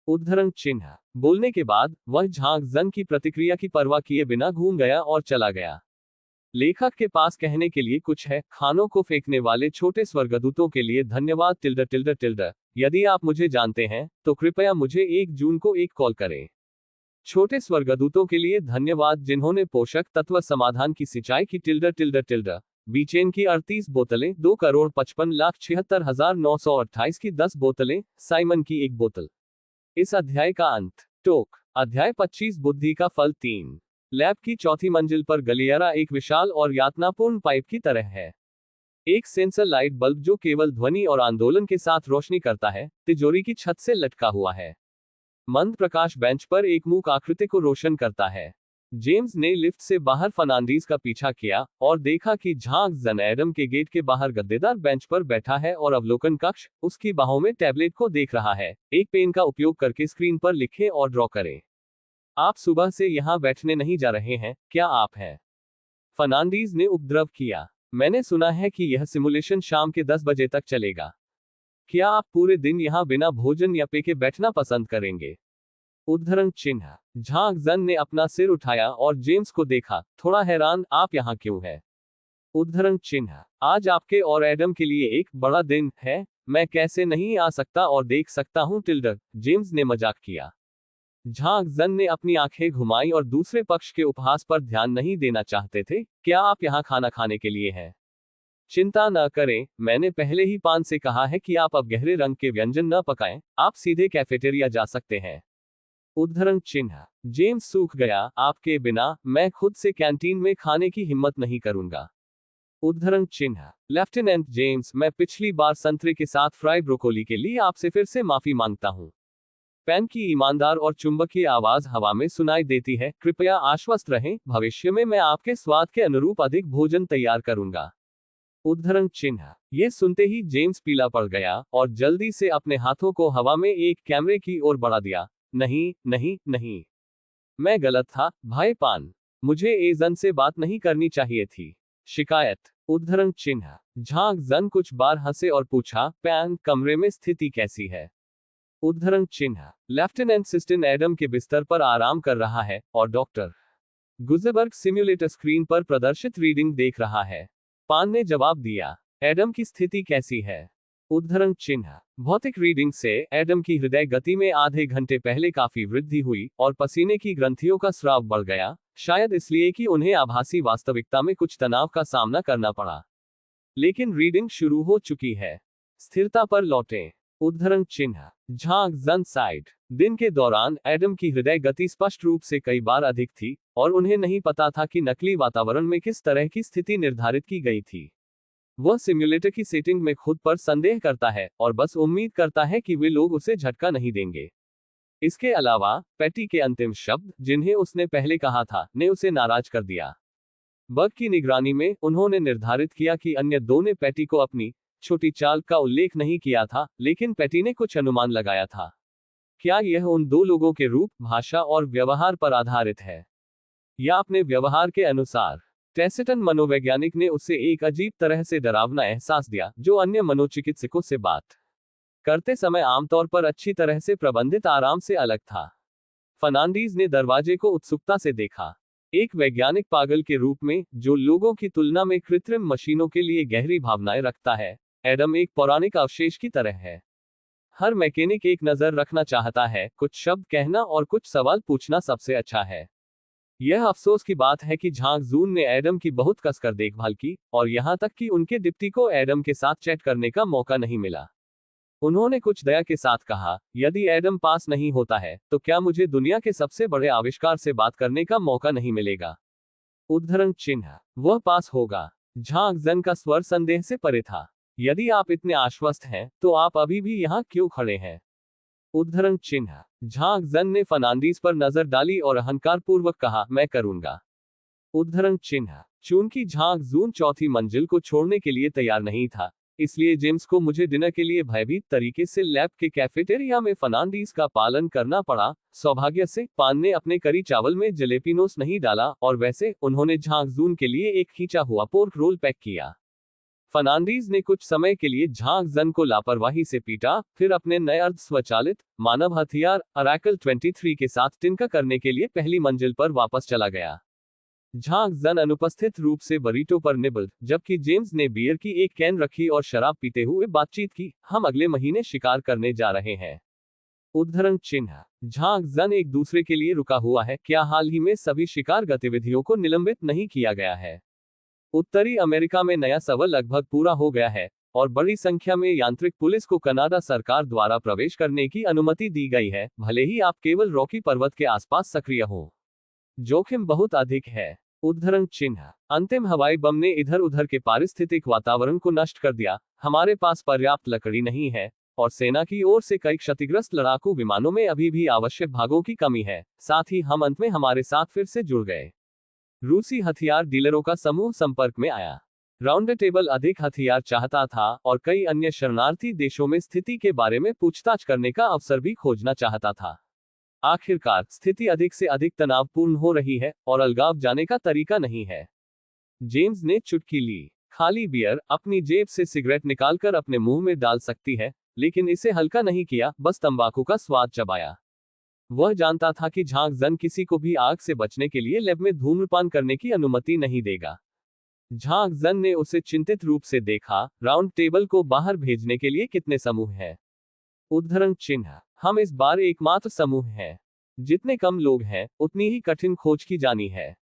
उद्धरण चिन्ह। बोलने के बाद वह झांग जन की प्रतिक्रिया की परवाह किए बिना घूम गया और चला गया। लेखक के पास कहने के लिए कुछ है। खानों को फेंकने वाले छोटे स्वर्गदूतों के लिए धन्यवाद टिल्डर टिल्डर टिल्डर। यदि आप मुझे जानते हैं तो कृपया मुझे 1 जून को एक कॉल करें। छोटे स्वर्गदूतों के लिए धन्यवाद जिन्होंने पोषक तत्व समाधान की सिंचाई की टिल्डर टिल्डर टिल्डर। बीचेन की 38 बोतलें, 2,55,76,928 की 10 बोतलें, साइमन की 1 बोतल। इस अध्याय का अंत। टोक। अध्याय 25 बुद्धि का फल 3। लैब की चौथी मंजिल पर गलियारा एक विशाल और यातनापूर्ण पाइप की तरह है। एक सेंसर लाइट बल्ब जो केवल ध्वनि और आंदोलन के साथ रोशनी करता है, तिजोरी की छत से लटका हुआ है। मंद प्रकाश बेंच पर एक मूक आकृति को रोशन करता है। जेम्स ने लिफ्ट से बाहर फर्नांडीज का पीछा किया और देखा कि झांग जन एडम के गेट के बाहर गद्देदार बेंच पर बैठा है और अवलोकन कक्ष उसकी बाहों में टैबलेट को देख रहा है। एक पेन का उपयोग करके स्क्रीन पर लिखें और ड्रॉ करें। आप सुबह से यहाँ बैठने नहीं जा रहे हैं, क्या आप हैं? फर्नांडीज ने उपद्रव किया। मैंने सुना है कि यह सिमुलेशन शाम के 10 बजे तक चलेगा। क्या आप पूरे दिन यहाँ बिना भोजन या पे के बैठना पसंद करेंगे? उद्धरण चिन्ह। झांग जन ने अपना सिर उठाया और जेम्स को देखा, थोड़ा हैरान, आप यहाँ क्यों हैं? उद्धरण चिन्ह। आज आपके और एडम के लिए एक बड़ा दिन है, मैं कैसे नहीं आ सकता और देख सकता हूँ टिल्डर, जेम्स ने मजाक किया। झांग जन ने अपनी आंखें घुमाई और दूसरे पक्ष के उपहास पर ध्यान नहीं देना चाहते थे। क्या आप यहाँ खाना खाने के लिए हैं? चिंता न करें, मैंने पहले ही पान से कहा है कि आप अब गहरे रंग के व्यंजन न पकाएं, आप सीधे कैफेटेरिया जा सकते हैं। उद्धरण चिन्ह। जेम्स सूख गया, आपके बिना मैं खुद से कैंटीन में खाने की हिम्मत नहीं करूंगा। उद्धरण चिन्ह। लेफ्टिनेंट जेम्स, मैं पिछली बार संतरे के साथ फ्राई ब्रोकोली के लिए आपसे फिर से माफी मांगता हूं। पेन की ईमानदार और चुंबकीय आवाज हवा में सुनाई देती है, कृपया आश्वस्त रहें, भविष्य में मैं आपके स्वाद के अनुरूप अधिक भोजन तैयार करूंगा। उद्धरण चिन्ह। ये सुनते ही जेम्स पीला पड़ गया और जल्दी से अपने हाथों को हवा में एक कैमरे की ओर बढ़ा दिया। नहीं नहीं नहीं, मैं गलत था, भाई पान। मुझे एजन से बात नहीं करनी चाहिए थी। शिकायत, उद्धरण चिन्ह। झांग जन कुछ बार हंसे और पूछा, पैन, कमरे में स्थिति कैसी है? उद्धरण चिन्ह। लेफ्टिनेंट सिस्टिन एडम के बिस्तर पर आराम कर रहा है और डॉक्टर गुजेबर्ग सिम्युलेटर स्क्रीन पर प्रदर्शित रीडिंग देख रहा है। पान ने जवाब दिया, एडम की स्थिति कैसी है? उद्धरण चिन्ह। भौतिक रीडिंग से एडम की हृदय गति में आधे घंटे पहले काफी वृद्धि हुई और पसीने की ग्रंथियों का स्राव बढ़ गया, शायद इसलिए कि उन्हें आभासी वास्तविकता में कुछ तनाव का सामना करना पड़ा। लेकिन रीडिंग शुरू हो चुकी है। स्थिरता पर लौटें। उद्धरण चिन्ह। झांग जन साइड। दिन के दौरान एडम की हृदय गति स्पष्ट रूप से कई बार अधिक थी और उन्हें नहीं पता था कि नकली वातावरण में किस तरह की स्थिति निर्धारित की गई थी। वह सिम्युलेटर की सेटिंग में खुद पर संदेह करता है और बस उम्मीद करता है कि वे लोग उसे झटका नहीं देंगे। इसके अलावा पैटी के अंतिम शब्द, जिन्हें उसने पहले कहा था, ने उसे नाराज कर दिया। बग की निगरानी में उन्होंने निर्धारित किया कि अन्य दो ने पैटी को अपनी छोटी चाल का उल्लेख नहीं किया था, लेकिन पैटी ने कुछ अनुमान लगाया था। क्या यह उन दो लोगों के रूप, भाषा और व्यवहार पर आधारित है, या अपने व्यवहार के अनुसार? टेसिटन मनोवैज्ञानिक ने उसे एक अजीब तरह से डरावना एहसास दिया, जो अन्य मनोचिकित्सकों से बात करते समय आमतौर पर अच्छी तरह से प्रबंधित आराम से अलग था। फर्नांडीज ने दरवाजे को उत्सुकता से देखा। एक वैज्ञानिक पागल के रूप में, जो लोगों की तुलना में कृत्रिम मशीनों के लिए गहरी भावनाएं रखता है, एडम एक पौराणिक अवशेष की तरह है। हर मैकेनिक एक नजर रखना चाहता है, कुछ शब्द कहना और कुछ सवाल पूछना सबसे अच्छा है। यह अफसोस की बात है कि झांग जून ने एडम की बहुत कसकर देखभाल की, और यहां तक कि उनके डिप्टी को एडम के साथ चैट करने का मौका नहीं मिला। उन्होंने कुछ दया के साथ कहा, यदि एडम पास नहीं होता है, तो क्या मुझे दुनिया के सबसे बड़े आविष्कार से बात करने का मौका नहीं मिलेगा? उद्धरण चिन्ह। वह पास होगा। झांग जन का स्वर संदेह से परे था। यदि आप इतने आश्वस्त हैं, तो आप अभी भी यहाँ क्यों खड़े हैं? उद्धरण चिन्ह। झांग जन ने फर्नांडीज पर नजर डाली और अहंकारपूर्वक कहा, मैं करूंगा। उद्धरण चिन्ह। चूंकि झांग जून चौथी मंजिल को छोड़ने के लिए तैयार नहीं था, इसलिए जेम्स को मुझे डिनर के लिए भयभीत तरीके से लैब के कैफेटेरिया में फर्नांडीज का पालन करना पड़ा। सौभाग्य से पान ने अपने करी चावल में जलेपिनोस नहीं डाला, और वैसे उन्होंने झांग जून के लिए एक खींचा हुआ पोर्क रोल पैक किया। फर्नांडीज ने कुछ समय के लिए झांग जन को लापरवाही से पीटा, फिर अपने नए अर्ध स्वचालित मानव हथियार अरैकल 23 के साथ टिंका करने के लिए पहली मंजिल पर वापस चला गया। झांग जन अनुपस्थित रूप से बरीटो पर निबल, जबकि जेम्स ने बियर की एक कैन रखी और शराब पीते हुए बातचीत की। हम अगले महीने शिकार करने जा रहे हैं। उद्धरण चिन्ह। झांग जन एक दूसरे के लिए रुका हुआ है। क्या हाल ही में सभी शिकार गतिविधियों को निलंबित नहीं किया गया है? उत्तरी अमेरिका में नया सवर लगभग पूरा हो गया है, और बड़ी संख्या में यांत्रिक पुलिस को कनाडा सरकार द्वारा प्रवेश करने की अनुमति दी गई है, भले ही आप केवल रॉकी पर्वत के आसपास सक्रिय हो। जोखिम बहुत अधिक है। उद्धरण चिन्ह। अंतिम हवाई बम ने इधर उधर के पारिस्थितिक वातावरण को नष्ट कर दिया। हमारे पास पर्याप्त लकड़ी नहीं है, और सेना की ओर से कई क्षतिग्रस्त लड़ाकू विमानों में अभी भी आवश्यक भागों की कमी है। साथ ही हम अंत में हमारे साथ फिर से जुड़ गए। रूसी हथियार डीलरों का समूह संपर्क में आया। राउंड टेबल अधिक हथियार चाहता था, और कई अन्य शरणार्थी देशों में स्थिति के बारे में पूछताछ करने का अवसर भी खोजना चाहता था। आखिरकार स्थिति अधिक से अधिक तनावपूर्ण हो रही है, और अलगाव जाने का तरीका नहीं है। जेम्स ने चुटकी ली। खाली बियर अपनी जेब से सिगरेट निकालकर अपने मुंह में डाल सकती है, लेकिन इसे हल्का नहीं किया, बस तंबाकू का स्वाद चबाया। वह जानता था कि झांग जन किसी को भी आग से बचने के लिए लैब में धूम्रपान करने की अनुमति नहीं देगा। झांग जन ने उसे चिंतित रूप से देखा। राउंड टेबल को बाहर भेजने के लिए कितने समूह हैं? उद्धरण चिन्ह। हम इस बार एकमात्र समूह हैं। जितने कम लोग हैं, उतनी ही कठिन खोज की जानी है।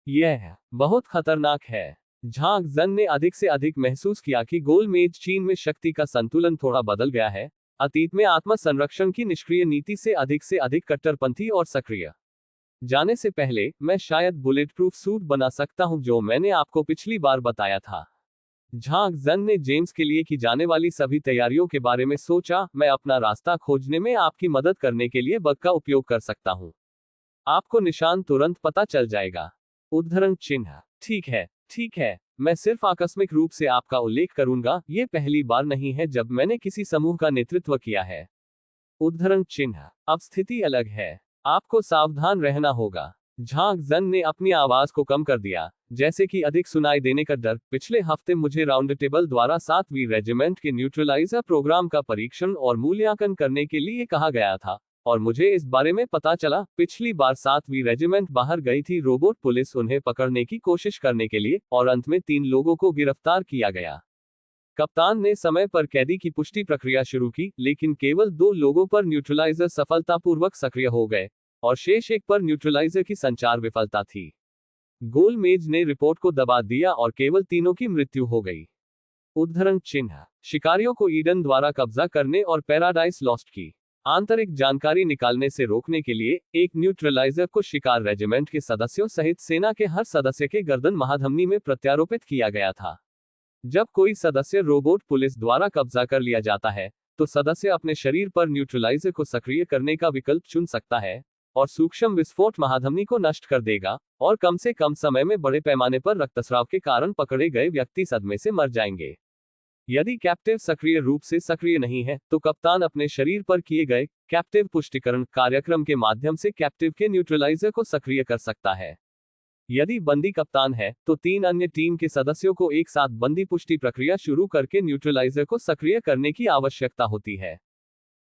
यह बहुत खतरनाक है। झांग जन ने अधिक से अधिक महसूस किया कि गोलमेज चीन में शक्ति का संतुलन थोड़ा बदल गया है। अतीत में आत्म संरक्षण की निष्क्रिय नीति से अधिक कट्टरपंथी और सक्रिय। जाने से पहले, मैं शायद बुलेट प्रूफ सूट बना सकता हूं, जो मैंने आपको पिछली बार बताया था। झांग जन ने जेम्स के लिए की जाने वाली सभी तैयारियों के बारे में सोचा। मैं अपना रास्ता खोजने में आपकी मदद करने के लिए बग का उपयोग कर सकता हूं। आपको निशान तुरंत पता चल जाएगा। उद्धरण चिन्ह। ठीक है, मैं सिर्फ आकस्मिक रूप से आपका उल्लेख करूंगा। यह पहली बार नहीं है जब मैंने किसी समूह का नेतृत्व किया है। उद्धरण चिन्ह। अब स्थिति अलग है। आपको सावधान रहना होगा। झांग जन ने अपनी आवाज को कम कर दिया, जैसे कि अधिक सुनाई देने का डर। पिछले हफ्ते मुझे राउंड टेबल द्वारा 7वीं रेजिमेंट के न्यूट्रलाइजर प्रोग्राम का परीक्षण और मूल्यांकन करने के लिए कहा गया था, और मुझे इस बारे में पता चला। पिछली बार 7वीं रेजिमेंट बाहर गई थी रोबोट पुलिस उन्हें पकड़ने की कोशिश करने के लिए, और अंत में 3 लोगों को गिरफ्तार किया गया। कप्तान ने समय पर कैदी की पुष्टि प्रक्रिया शुरू की, लेकिन केवल 2 लोगों पर न्यूट्रलाइजर सफलतापूर्वक सक्रिय हो गए, और शेष एक पर न्यूट्रलाइजर की संचार विफलता थी। गोलमेज ने रिपोर्ट को दबा दिया और केवल 3 की मृत्यु हो गई। उद्धरण चिन्ह। शिकारियों को ईडन द्वारा कब्जा करने और पैराडाइज लॉस्ट की आंतरिक जानकारी निकालने से रोकने के लिए एक न्यूट्रलाइजर को शिकार रेजिमेंट के सदस्यों सहित सेना के हर सदस्य के गर्दन महाधमनी में प्रत्यारोपित किया गया था। जब कोई सदस्य रोबोट पुलिस द्वारा कब्जा कर लिया जाता है, तो सदस्य अपने शरीर पर न्यूट्रलाइजर को सक्रिय करने का विकल्प चुन सकता है, और सूक्ष्म विस्फोट महाधमनी को नष्ट कर देगा, और कम से कम समय में बड़े पैमाने पर रक्तस्राव के कारण पकड़े गए व्यक्ति सदमे से मर जाएंगे। यदि कैप्टिव सक्रिय रूप से सक्रिय नहीं है, तो कप्तान अपने शरीर पर किए गए कैप्टिव पुष्टिकरण कार्यक्रम के माध्यम से कैप्टिव के न्यूट्रलाइजर को सक्रिय कर सकता है। यदि बंदी कप्तान है, तो 3 अन्य टीम के सदस्यों को एक साथ बंदी पुष्टि प्रक्रिया शुरू करके न्यूट्रलाइजर को सक्रिय करने की आवश्यकता होती है।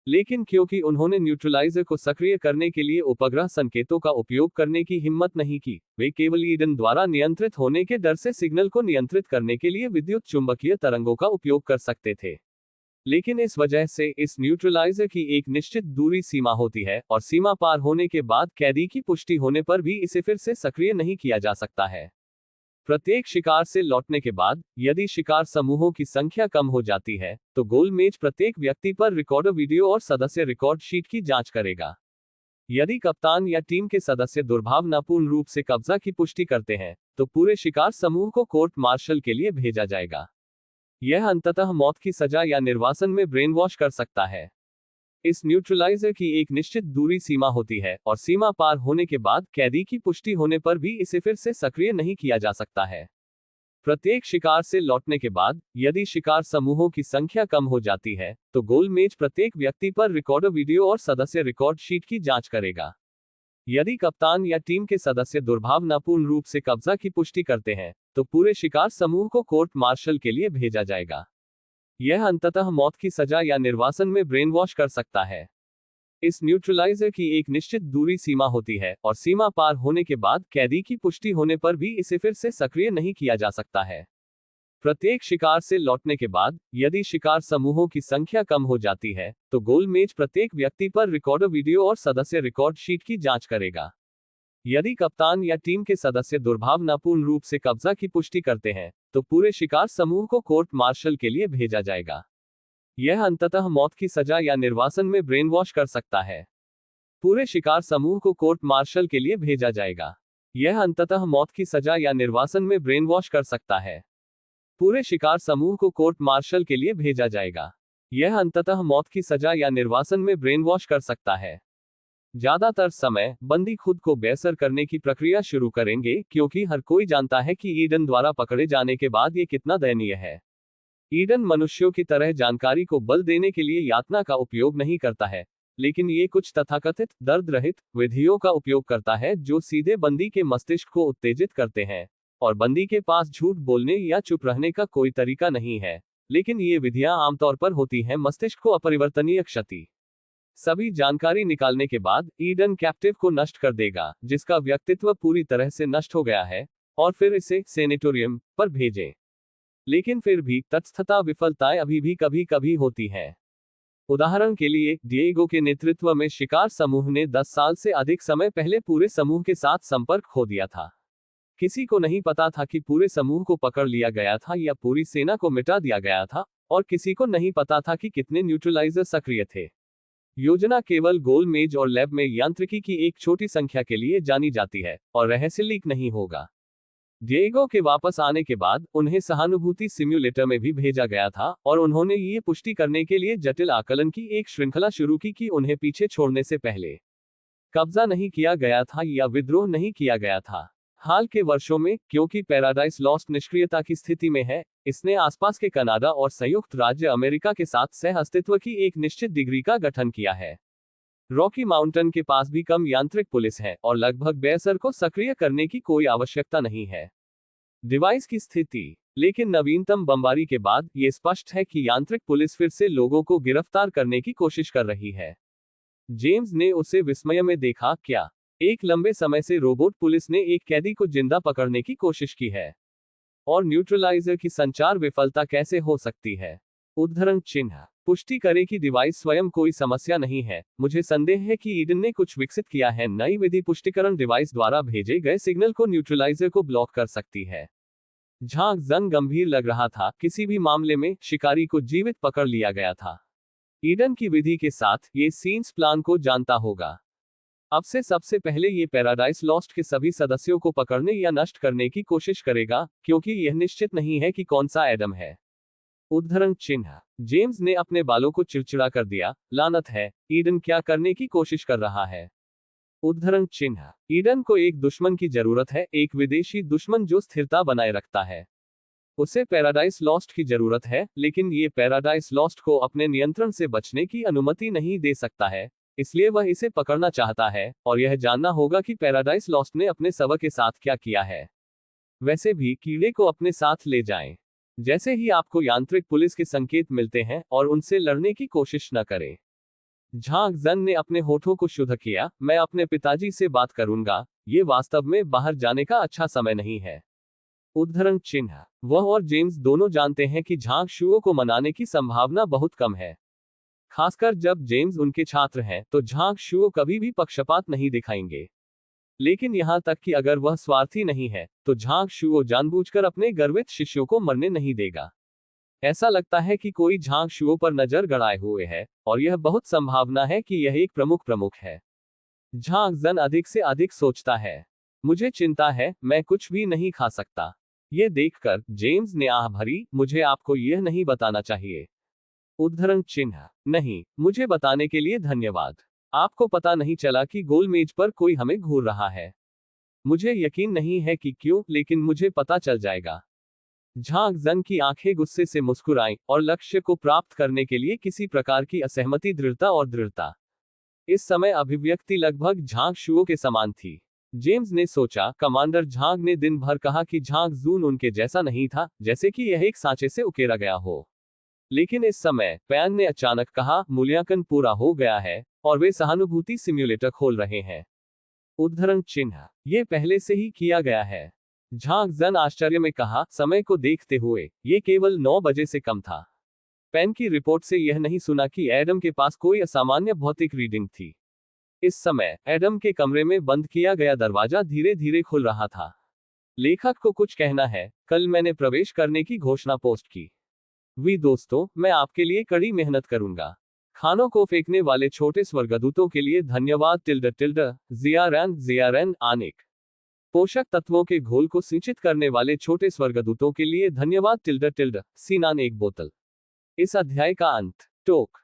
लेकिन क्योंकि उन्होंने न्यूट्रलाइजर को सक्रिय करने के लिए उपग्रह संकेतों का उपयोग करने की हिम्मत नहीं की, वे केवल ईडन द्वारा नियंत्रित होने के डर से सिग्नल को नियंत्रित करने के लिए विद्युत चुंबकीय तरंगों का उपयोग कर सकते थे। लेकिन इस वजह से इस न्यूट्रलाइजर की एक निश्चित दूरी सीमा होती है, और सीमा पार होने के बाद कैदी की पुष्टि होने पर भी इसे फिर से सक्रिय नहीं किया जा सकता है। प्रत्येक शिकार से लौटने के बाद, यदि शिकार समूहों की संख्या कम हो जाती है, तो गोलमेज प्रत्येक व्यक्ति पर रिकॉर्डर वीडियो और सदस्य रिकॉर्ड शीट की जांच करेगा। यदि कप्तान या टीम के सदस्य दुर्भावनापूर्ण रूप से कब्जा की पुष्टि करते हैं, तो पूरे शिकार समूह को कोर्ट मार्शल के लिए भेजा जाएगा। यह अंततः मौत की सजा या निर्वासन में ब्रेन वॉश कर सकता है। इस न्यूट्रलाइजर की एक निश्चित दूरी सीमा होती है, और सीमा पार होने के बाद कैदी की पुष्टि होने पर भी इसे फिर से सक्रिय नहीं किया जा सकता है। प्रत्येक शिकार से लौटने के बाद, यदि शिकार समूहों की संख्या कम हो जाती है, तो गोलमेज प्रत्येक व्यक्ति पर रिकॉर्डर वीडियो और सदस्य रिकॉर्ड शीट की जांच करेगा। यदि कप्तान या टीम के सदस्य दुर्भावनापूर्ण रूप से कब्जा की पुष्टि करते हैं, तो पूरे शिकार समूह को कोर्ट मार्शल के लिए भेजा जाएगा। यह अंततः मौत की सजा या निर्वासन में ब्रेन वॉश कर सकता है। इस न्यूट्रलाइजर की एक निश्चित दूरी सीमा होती है, और सीमा पार होने के बाद कैदी की पुष्टि होने पर भी इसे फिर से सक्रिय नहीं किया जा सकता है। प्रत्येक शिकार से लौटने के बाद, यदि शिकार समूहों की संख्या कम हो जाती है, तो गोलमेज प्रत्येक व्यक्ति पर रिकॉर्डर वीडियो और सदस्य रिकॉर्ड शीट की जांच करेगा। यदि कप्तान या टीम के सदस्य दुर्भावनापूर्ण रूप से कब्जा की पुष्टि करते हैं, तो पूरे शिकार समूह को कोर्ट मार्शल के लिए भेजा जाएगा। यह अंततः मौत की सजा या निर्वासन में ब्रेन वॉश कर सकता है। पूरे शिकार समूह को कोर्ट मार्शल के लिए भेजा जाएगा। यह अंततः मौत की सजा या निर्वासन में ब्रेन वॉश कर सकता है। पूरे शिकार समूह को कोर्ट मार्शल के लिए भेजा जाएगा। यह अंततः मौत की सजा या निर्वासन में ब्रेन वॉश कर सकता है। ज्यादातर समय बंदी खुद को बेअसर करने की प्रक्रिया शुरू करेंगे, क्योंकि हर कोई जानता है कि ईडन द्वारा पकड़े जाने के बाद ये कितना दयनीय है। ईडन मनुष्यों की तरह जानकारी को बल देने के लिए यातना का उपयोग नहीं करता है, लेकिन ये कुछ तथाकथित दर्द रहित विधियों का उपयोग करता है जो सीधे बंदी के मस्तिष्क को उत्तेजित करते हैं, और बंदी के पास झूठ बोलने या चुप रहने का कोई तरीका नहीं है। लेकिन ये विधियां आमतौर पर होती हैं मस्तिष्क को अपरिवर्तनीय क्षति। सभी जानकारी निकालने के बाद ईडन कैप्टिव को नष्ट कर देगा, जिसका व्यक्तित्व पूरी तरह से नष्ट हो गया है, और फिर इसे सेनेटोरियम पर भेजें। लेकिन फिर भी तटस्थता विफलताएं अभी भी कभी कभी होती हैं। उदाहरण के लिए, डिएगो के नेतृत्व में शिकार समूह ने 10 साल से अधिक समय पहले पूरे समूह के साथ संपर्क खो दिया था। किसी को नहीं पता था कि पूरे समूह को पकड़ लिया गया था या पूरी सेना को मिटा दिया गया था, और किसी को नहीं पता था कि कितने न्यूट्रलाइजर सक्रिय थे। योजना केवल गोलमेज और लैब में यांत्रिकी की एक छोटी संख्या के लिए जानी जाती है, और रहस्य लीक नहीं होगा। डिएगो के वापस आने के बाद उन्हें सहानुभूति सिम्युलेटर में भी भेजा गया था, और उन्होंने ये पुष्टि करने के लिए जटिल आकलन की एक श्रृंखला शुरू की कि उन्हें पीछे छोड़ने से पहले कब्जा नहीं किया गया था या विद्रोह नहीं किया गया था। हाल के वर्षों में, क्योंकि पैराडाइज लॉस्ट निष्क्रियता की स्थिति में है, इसने आसपास के कनाडा और संयुक्त राज्य अमेरिका के साथ सह अस्तित्व की एक निश्चित डिग्री का गठन किया है। रॉकी माउंटेन के पास भी कम यांत्रिक पुलिस है और लगभग बेअसर को सक्रिय करने की कोई आवश्यकता नहीं है। डिवाइस की स्थिति। लेकिन नवीनतम बमबारी के बाद ये स्पष्ट है कि यांत्रिक पुलिस फिर से लोगों को गिरफ्तार करने की कोशिश कर रही है। जेम्स ने उसे विस्मय में देखा, क्या एक लंबे समय से रोबोट पुलिस ने एक कैदी को जिंदा पकड़ने की कोशिश की है? और न्यूट्रलाइजर की संचार विफलता कैसे हो सकती है? उद्धरण चिन्ह। पुष्टि करे कि डिवाइस स्वयं कोई समस्या नहीं है। मुझे संदेह है कि ईडन ने कुछ विकसित किया है। नई विधि पुष्टिकरण डिवाइस द्वारा भेजे गए सिग्नल को न्यूट्रलाइजर को ब्लॉक कर सकती है। झांग जंग गंभीर लग रहा था। किसी भी मामले में शिकारी को जीवित पकड़ लिया गया था। ईडन की विधि के साथ ये सीन्स प्लान को जानता होगा। अब से सबसे पहले ये पैराडाइज लॉस्ट के सभी सदस्यों को पकड़ने या नष्ट करने की कोशिश करेगा, क्योंकि यह निश्चित नहीं है कि कौन सा एडम है। उद्धरण चिन्ह। जेम्स ने अपने बालों को चिड़चिड़ा कर दिया। लानत है, ईडन क्या करने की कोशिश कर रहा है? उद्धरण चिन्ह। ईडन को एक दुश्मन की जरूरत है, एक विदेशी दुश्मन जो स्थिरता बनाए रखता है। उसे पैराडाइज लॉस्ट की जरूरत है, लेकिन ये पैराडाइज लॉस्ट को अपने नियंत्रण से बचने की अनुमति नहीं दे सकता है, इसलिए वह इसे पकड़ना चाहता है, और यह जानना होगा कि पैराडाइज लॉस्ट ने अपने सबक के साथ क्या किया है। वैसे भी कीड़े को अपने साथ ले जाएं। जैसे ही आपको यांत्रिक पुलिस के संकेत मिलते हैं और उनसे लड़ने की कोशिश न करें। झांग जन ने अपने होठों को शुद्ध किया। मैं अपने पिताजी से बात करूंगा। ये वास्तव में बाहर जाने का अच्छा समय नहीं है। उद्धरण चिन्ह। वह और जेम्स दोनों जानते हैं कि झांग शुओ को मनाने की संभावना बहुत कम है। खासकर जब जेम्स उनके छात्र हैं, तो झांग शुओ कभी भी पक्षपात नहीं दिखाएंगे। लेकिन यहां तक कि अगर वह स्वार्थी नहीं है, तो झांग शुओ जानबूझकर अपने गर्वित शिष्यों को मरने नहीं देगा। ऐसा लगता है कि कोई झांग शुओ पर नजर गड़ाए हुए है, और यह बहुत संभावना है कि यह एक प्रमुख है। झांग जन अधिक से अधिक सोचता है। मुझे चिंता है, मैं कुछ भी नहीं खा सकता। ये देखकर जेम्स ने आह भरी। मुझे आपको यह नहीं बताना चाहिए। उद्धरण चिन्ह। नहीं, मुझे बताने के लिए धन्यवाद। आपको पता नहीं चला कि गोल मेज पर कोई हमें घूर रहा है। मुझे यकीन नहीं है कि क्यों, लेकिन मुझे पता चल जाएगा। झांग जन की आंखें गुस्से से मुस्कुराईं, और लक्ष्य को प्राप्त करने के लिए किसी प्रकार की असहमति, दृढ़ता। इस समय अभिव्यक्ति लगभग झांग शुओ के समान थी। जेम्स ने सोचा, कमांडर झांग ने दिन भर कहा कि झांग जून उनके जैसा नहीं था, जैसे कि यह एक सांचे से उकेरा गया हो। लेकिन इस समय पैन ने अचानक कहा, मूल्यांकन पूरा हो गया है, और वे सहानुभूति सिम्युलेटर खोल रहे हैं। उद्धरण चिन्ह। ये पहले से ही किया गया है। झांग जन आश्चर्य में कहा, समय को देखते हुए ये केवल 9 बजे से कम था। पैन की रिपोर्ट से यह नहीं सुना कि एडम के पास कोई असामान्य भौतिक रीडिंग थी। इस समय एडम के कमरे में बंद किया गया दरवाजा धीरे धीरे खुल रहा था। लेखक को कुछ कहना है। कल मैंने प्रवेश करने की घोषणा पोस्ट की। वी दोस्तों, मैं आपके लिए कड़ी मेहनत करूंगा। खानों को फेंकने वाले छोटे स्वर्गदूतों के लिए धन्यवाद। जियारैन आनिक। पोषक तत्वों के घोल को सिंचित करने वाले छोटे स्वर्गदूतों के लिए धन्यवाद। सीनान एक बोतल। इस अध्याय का अंत। टोक।